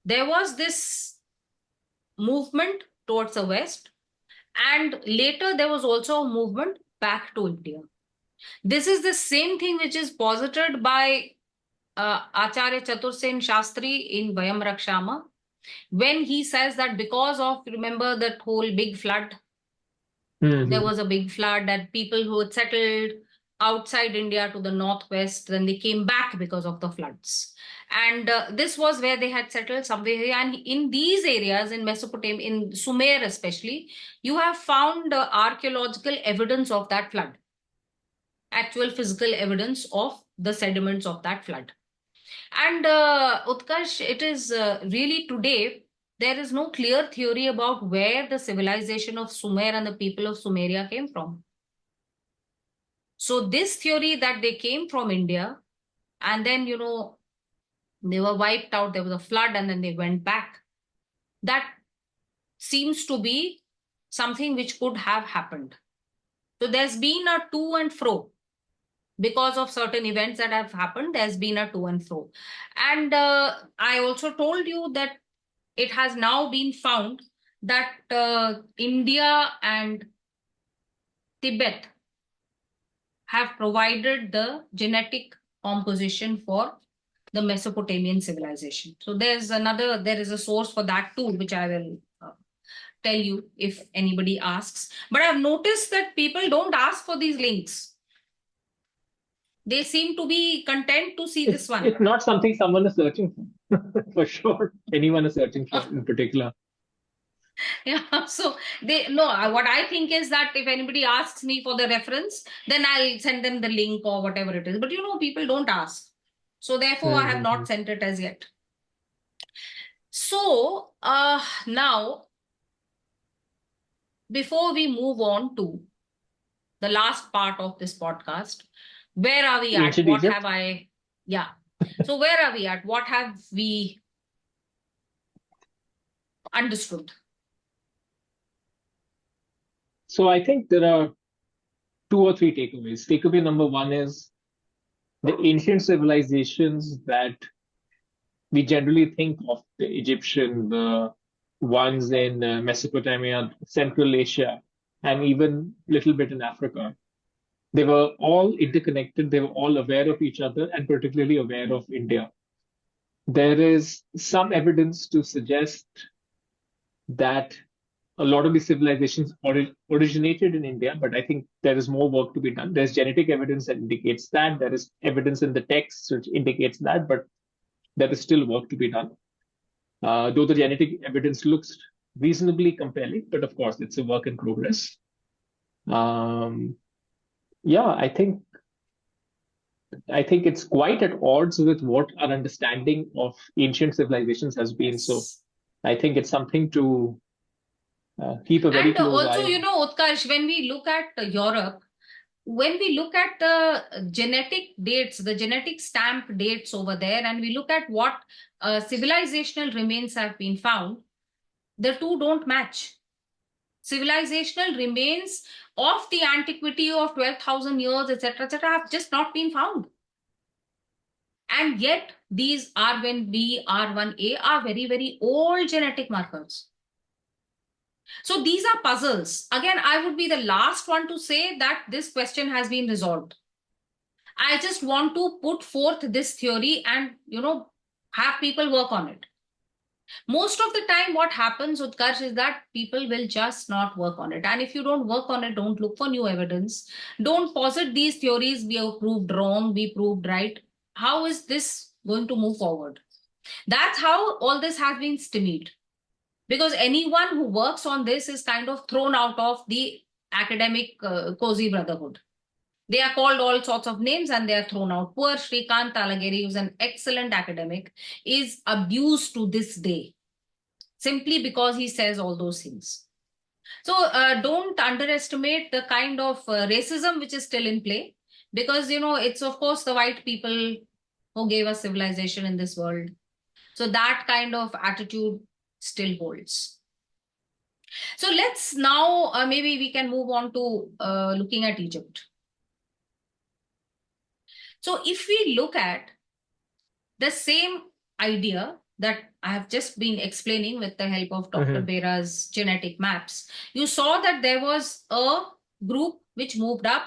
there was this movement towards the West, and later there was also a movement back to India. This is the same thing which is posited by Acharya Chatursen Shastri in Vayam Rakshama, when he says that because of, remember that whole big flood, there was a big flood, that people who had settled outside India to the northwest, then they came back because of the floods. And this was where they had settled somewhere. And in these areas, in Mesopotamia, in Sumer especially, you have found archaeological evidence of that flood, actual physical evidence of the sediments of that flood. And Utkarsh, it is really today, there is no clear theory about where the civilization of Sumer and the people of Sumeria came from. So this theory that they came from India and then, they were wiped out, there was a flood and then they went back, that seems to be something which could have happened. So there's been a to and fro. Because of certain events that have happened, there's been a to and fro. And I also told you that it has now been found that India and Tibet have provided the genetic composition for the Mesopotamian civilization. So there is a source for that too, which I will tell you if anybody asks. But I've noticed that people don't ask for these links. They seem to be content to see this one. It's not something someone is searching for, for sure. Anyone is searching for in particular. Yeah, so what I think is that if anybody asks me for the reference, then I'll send them the link or whatever it is. But people don't ask. So therefore, I have not sent it as yet. So now, before we move on to the last part of this podcast, where are we at? Ancient What Egypt? have I? Yeah. So where are we at? What have we understood? So I think there are 2 or 3 takeaways. Takeaway number 1 is the ancient civilizations that we generally think of, the Egyptian, the ones in Mesopotamia, Central Asia, and even a little bit in Africa. They were all interconnected. They were all aware of each other and particularly aware of India. There is some evidence to suggest that a lot of these civilizations originated in India, but I think there is more work to be done. There's genetic evidence that indicates that. There is evidence in the texts which indicates that, but there is still work to be done. Though the genetic evidence looks reasonably compelling, but of course, it's a work in progress. Yeah, I think it's quite at odds with what our understanding of ancient civilizations has been. So I think it's something to keep a very close eye on. And also, Utkarsh, when we look at Europe, when we look at the genetic dates, the genetic stamp dates over there, and we look at what civilizational remains have been found, the two don't match. Civilizational remains of the antiquity of 12,000 years, etc., have just not been found. And yet, these R1b, R1a are very, very old genetic markers. So these are puzzles. Again, I would be the last one to say that this question has been resolved. I just want to put forth this theory and, have people work on it. Most of the time, what happens, Utkarsh, is that people will just not work on it. And if you don't work on it, don't look for new evidence. Don't posit these theories, we have proved wrong, we proved right. How is this going to move forward? That's how all this has been stymied. Because anyone who works on this is kind of thrown out of the academic cozy brotherhood. They are called all sorts of names and they are thrown out. Poor Shrikant Talageri, who's an excellent academic, is abused to this day simply because he says all those things. So don't underestimate the kind of racism which is still in play, because, it's of course the white people who gave us civilization in this world. So that kind of attitude still holds. So let's now, maybe we can move on to looking at Egypt. So if we look at the same idea that I have just been explaining with the help of Dr. Bera's genetic maps, you saw that there was a group which moved up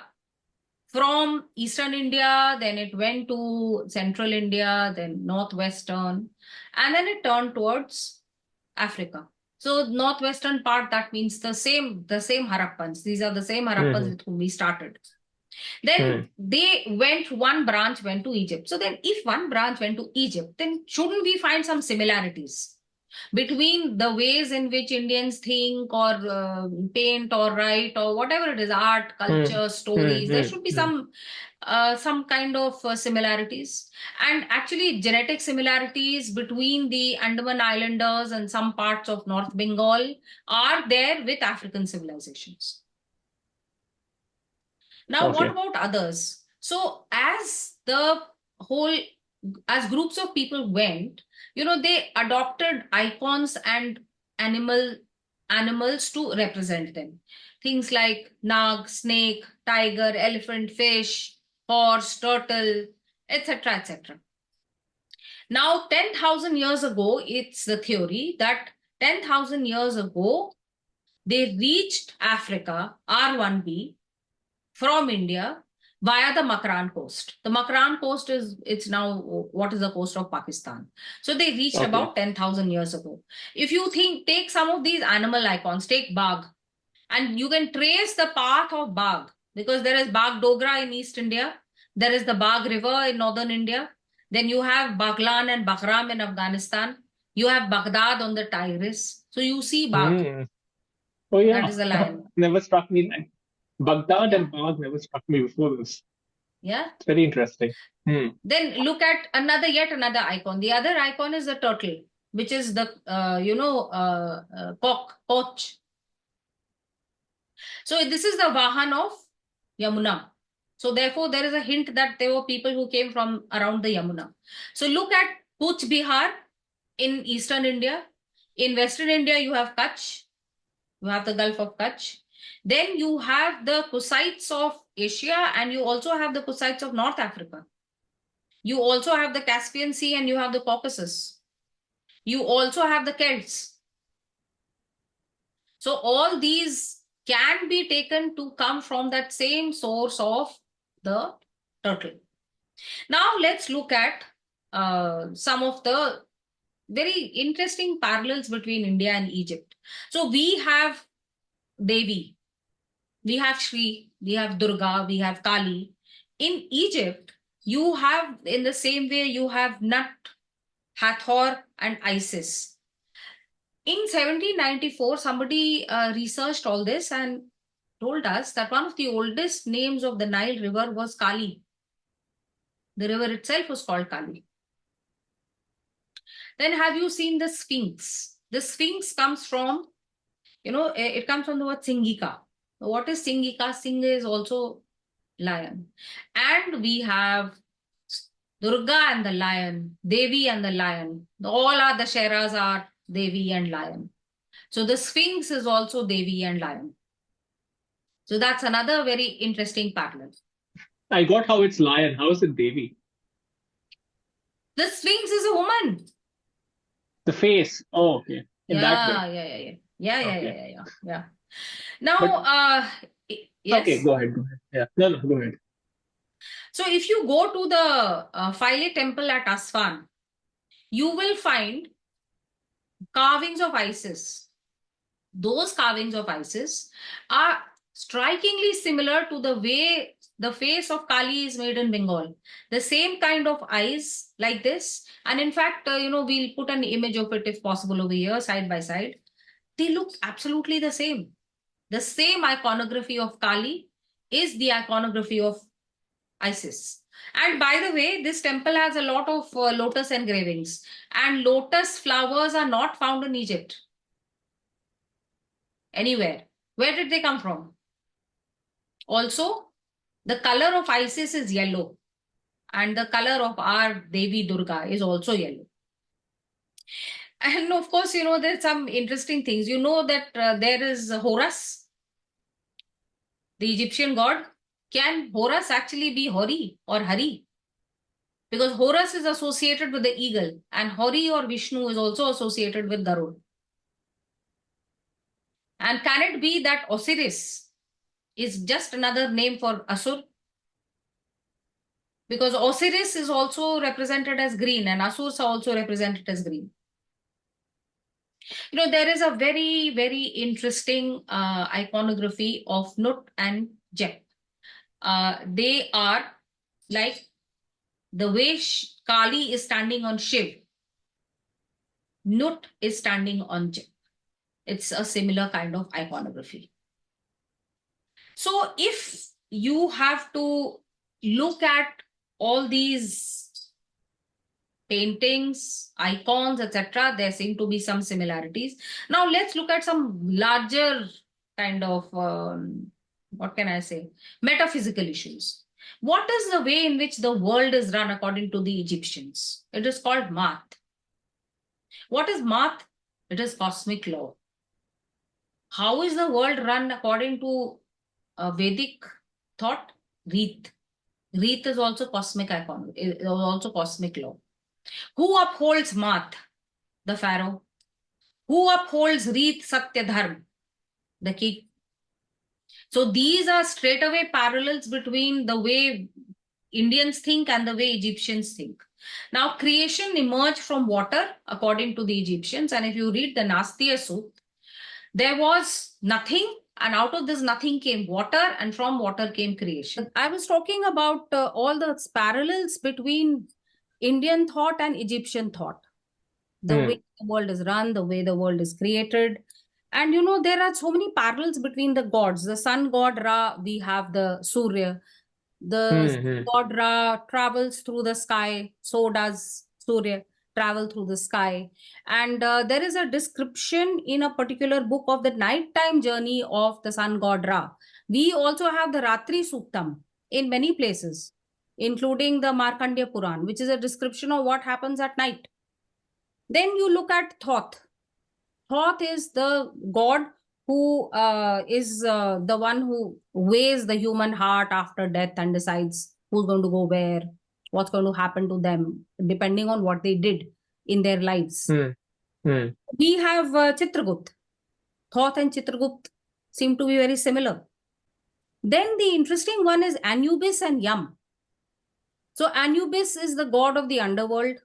from Eastern India, then it went to Central India, then Northwestern, and then it turned towards Africa. So Northwestern part, that means the same Harappans. These are the same Harappans with whom we started. Then they went, one branch went to Egypt. So then if one branch went to Egypt, then shouldn't we find some similarities between the ways in which Indians think or paint or write or whatever it is, art, culture, stories? There should be some kind of similarities, and actually genetic similarities between the Andaman Islanders and some parts of North Bengal are there with African civilizations. Now, Okay. what about others? So as groups of people went, they adopted icons and animals to represent them. Things like nag, snake, tiger, elephant, fish, horse, turtle, etc., etc. Now, 10,000 years ago, it's the theory that 10,000 years ago, they reached Africa, R1b, from India via the Makran coast. The Makran coast it's now what is the coast of Pakistan. So they reached about 10,000 years ago. If you take some of these animal icons, take Bagh, and you can trace the path of Bagh, because there is Bagh Dogra in East India, there is the Bagh River in northern India, then you have Baghlan and Baghram in Afghanistan, you have Baghdad on the Tigris. So you see Bagh. Oh yeah, that is the lion. Never struck me. Baghdad and Bagh never struck me before this. Yeah. It's very interesting. Then look at yet another icon. The other icon is the turtle, which is the poch. So this is the Vahan of Yamuna. So therefore, there is a hint that there were people who came from around the Yamuna. So look at Kuch Bihar in Eastern India. In Western India, you have Kutch. You have the Gulf of Kutch. Then you have the Kusites of Asia, and you also have the Kusites of North Africa. You also have the Caspian Sea, and you have the Caucasus. You also have the Celts. So all these can be taken to come from that same source of the turtle. Now let's look at some of the very interesting parallels between India and Egypt. So we have Devi, we have Shri, we have Durga, we have Kali. In Egypt, you have, in the same way, you have Nut, Hathor, and Isis. In 1794, somebody researched all this and told us that one of the oldest names of the Nile River was Kali. The river itself was called Kali. Then have you seen the Sphinx? The Sphinx comes from, it comes from the word Singika. What is Singika? Singa is also lion. And we have Durga and the lion, Devi and the lion. All are the Sheras are Devi and lion. So the Sphinx is also Devi and lion. So that's another very interesting parallel. I got how it's lion. How is it Devi? The Sphinx is a woman. The face. Oh, okay. Yeah. Now, yes. Okay, go ahead. Yeah. No, go ahead. So if you go to the Philae temple at Aswan, you will find carvings of Isis. Those carvings of Isis are strikingly similar to the way the face of Kali is made in Bengal. The same kind of eyes like this. And in fact, we'll put an image of it if possible over here, side by side. They look absolutely the same. The same iconography of Kali is the iconography of Isis. And by the way, this temple has a lot of lotus engravings. And lotus flowers are not found in Egypt anywhere. Where did they come from? Also, the color of Isis is yellow, and the color of our Devi Durga is also yellow. And of course, there's some interesting things. You know that there is Horus, the Egyptian god. Can Horus actually be Hori or Hari? Because Horus is associated with the eagle, and Hori or Vishnu is also associated with Garud. And can it be that Osiris is just another name for Asur? because Osiris is also represented as green and Asurs are also represented as green. There is a very, very interesting iconography of Nut and Jep. They are like the way Kali is standing on Shiv, Nut is standing on Jep. It's a similar kind of iconography. So if you have to look at all these paintings, icons, etc., there seem to be some similarities. Now let's look at some larger kind of, what can I say, metaphysical issues. What is the way in which the world is run according to the Egyptians? It is called math. What is math? It is cosmic law. How is the world run according to Vedic thought? Reeth. Reeth is also cosmic icon, is also cosmic law. Who upholds math? The pharaoh. Who upholds Reeth Satya Dharma? The king. So these are straightaway parallels between the way Indians think and the way Egyptians think. Now, creation emerged from water, according to the Egyptians. And if you read the Nastya Sut, there was nothing, and out of this nothing came water, and from water came creation. I was talking about all the parallels between Indian thought and Egyptian thought. The way the world is run, the way the world is created. And there are so many parallels between the gods. The sun god Ra, we have the Surya. The god Ra travels through the sky, so does Surya travel through the sky. And there is a description in a particular book of the nighttime journey of the sun god Ra. We also have the Ratri Suktam in many places, including the Markandeya Puran, which is a description of what happens at night. Then you look at Thoth. Thoth is the god who is the one who weighs the human heart after death and decides who's going to go where, what's going to happen to them, depending on what they did in their lives. We have Chitragut. Thoth and Chitragut seem to be very similar. Then the interesting one is Anubis and Yam. So Anubis is the god of the underworld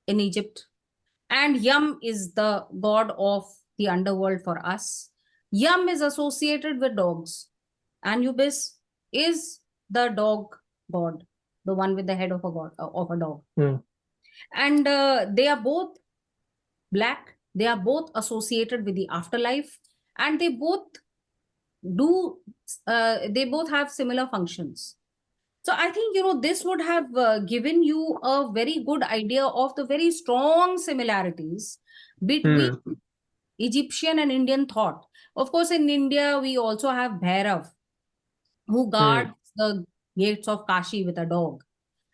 in Egypt. And Yam is the god of the underworld for us. Yam is associated with dogs. Anubis is the dog god, the one with the head of a dog. And they are both black. They are both associated with the afterlife, and they both have similar functions. So I think, this would have given you a very good idea of the very strong similarities between Egyptian and Indian thought. Of course, in India, we also have Bhairav, who guards the gates of Kashi with a dog.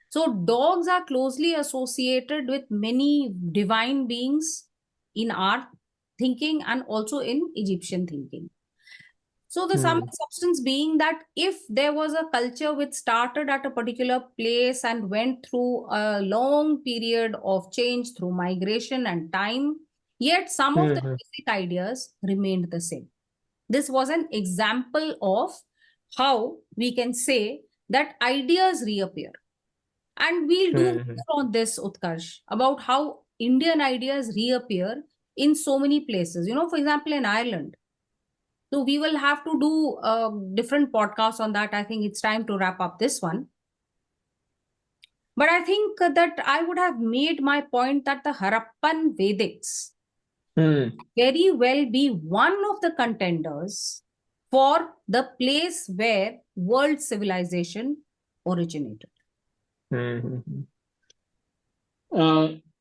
So dogs are closely associated with many divine beings in our thinking and also in Egyptian thinking. So the sum and substance being that if there was a culture which started at a particular place and went through a long period of change through migration and time, yet some of the basic ideas remained the same. This was an example of how we can say that ideas reappear. And we'll do more on this, Utkarsh, about how Indian ideas reappear in so many places. For example, in Ireland. So we will have to do different podcasts on that. I think it's time to wrap up this one. But I think that I would have made my point that the Harappan Vedics very well be one of the contenders for the place where world civilization originated.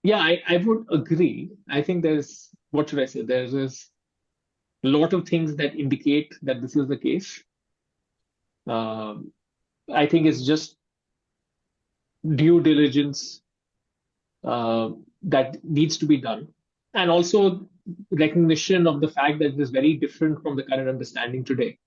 Yeah, I would agree. I think there's, what should I say? There's a lot of things that indicate that this is the case. I think it's just due diligence that needs to be done. And also recognition of the fact that it is very different from the current understanding today.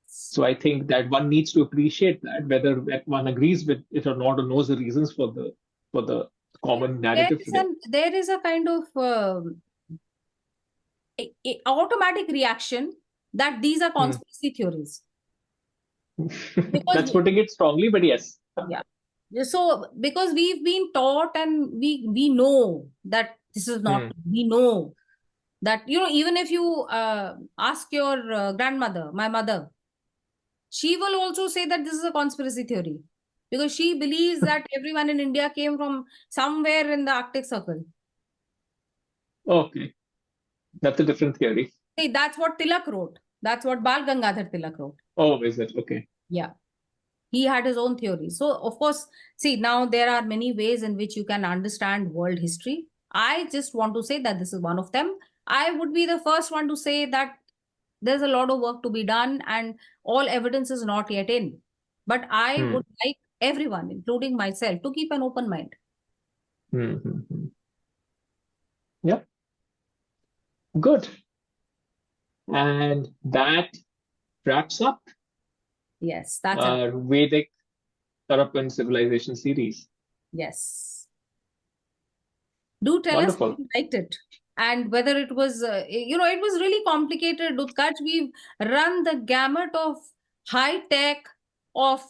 So I think that one needs to appreciate that, whether one agrees with it or not, or knows the reasons for the common narrative today. There is a kind of automatic reaction that these are conspiracy theories. That's putting it strongly, but yes. Yeah. So because we've been taught and we know that this is not, Hmm. we know that, even if you ask your grandmother, my mother, she will also say that this is a conspiracy theory, because she believes that everyone in India came from somewhere in the Arctic Circle. Okay, that's a different theory. See, that's what Tilak wrote. That's what Bal Gangadhar Tilak wrote. Oh, is it? Okay. Yeah. He had his own theory. So, of course, see, now there are many ways in which you can understand world history. I just want to say that this is one of them. I would be the first one to say that there's a lot of work to be done and all evidence is not yet in. But I Hmm. would like everyone, including myself, to keep an open mind. Hmm. Hmm. Hmm. Yep. Good. And that wraps up Yes, that's a our Vedic Harappan civilization series. yes. Do tell us if Wonderful. you liked it and whether it was, it was really complicated. Utkach, we've run the gamut of high tech, of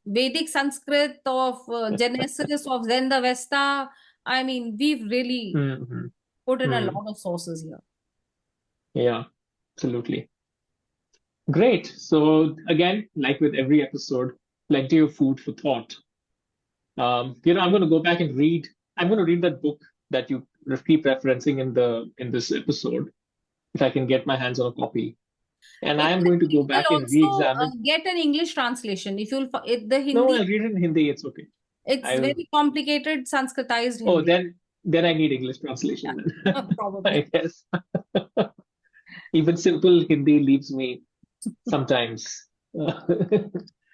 Vedic Sanskrit, of Genesis, of Zenda Vesta. I mean, we've really Hmm. put in a Hmm. lot of sources here. Yeah, absolutely. Great. So again, like with every episode, plenty of food for thought. I'm going to go back and read. I'm going to read that book that you keep referencing in this episode, if I can get my hands on a copy. And In I am fact, going to go you back will and also re-examine. get an English translation. If you'll, the No, Hindi, I'll read it in Hindi. It's okay. it's I'll. very complicated Sanskritized Oh, Hindi. then I need English translation. Yeah, Then I probably. guess even simple Hindi leaves me sometimes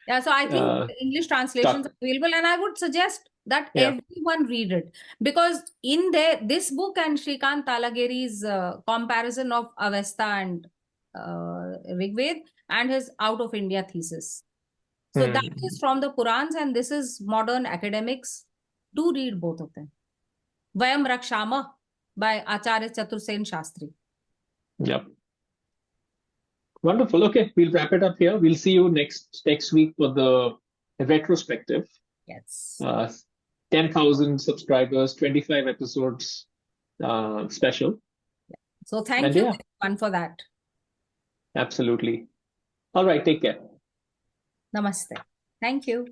Yeah, so I think uh, English translations stuck. are available, and I would suggest that Yeah. everyone read it, because in this book and Shrikant Talageri's comparison of Avesta and Rigved and his out of India thesis. So that is Hmm. from the Purans, and this is modern academics. Do read both of them. Vayam Rakshama by Acharya Chatursen Shastri. Yep. Wonderful. Okay, we'll wrap it up here. We'll see you next week for the retrospective. Yes. Uh, 10,000 subscribers, 25 episodes special. So thank And you yeah, everyone for that. absolutely. All right, take care. Namaste. Thank you.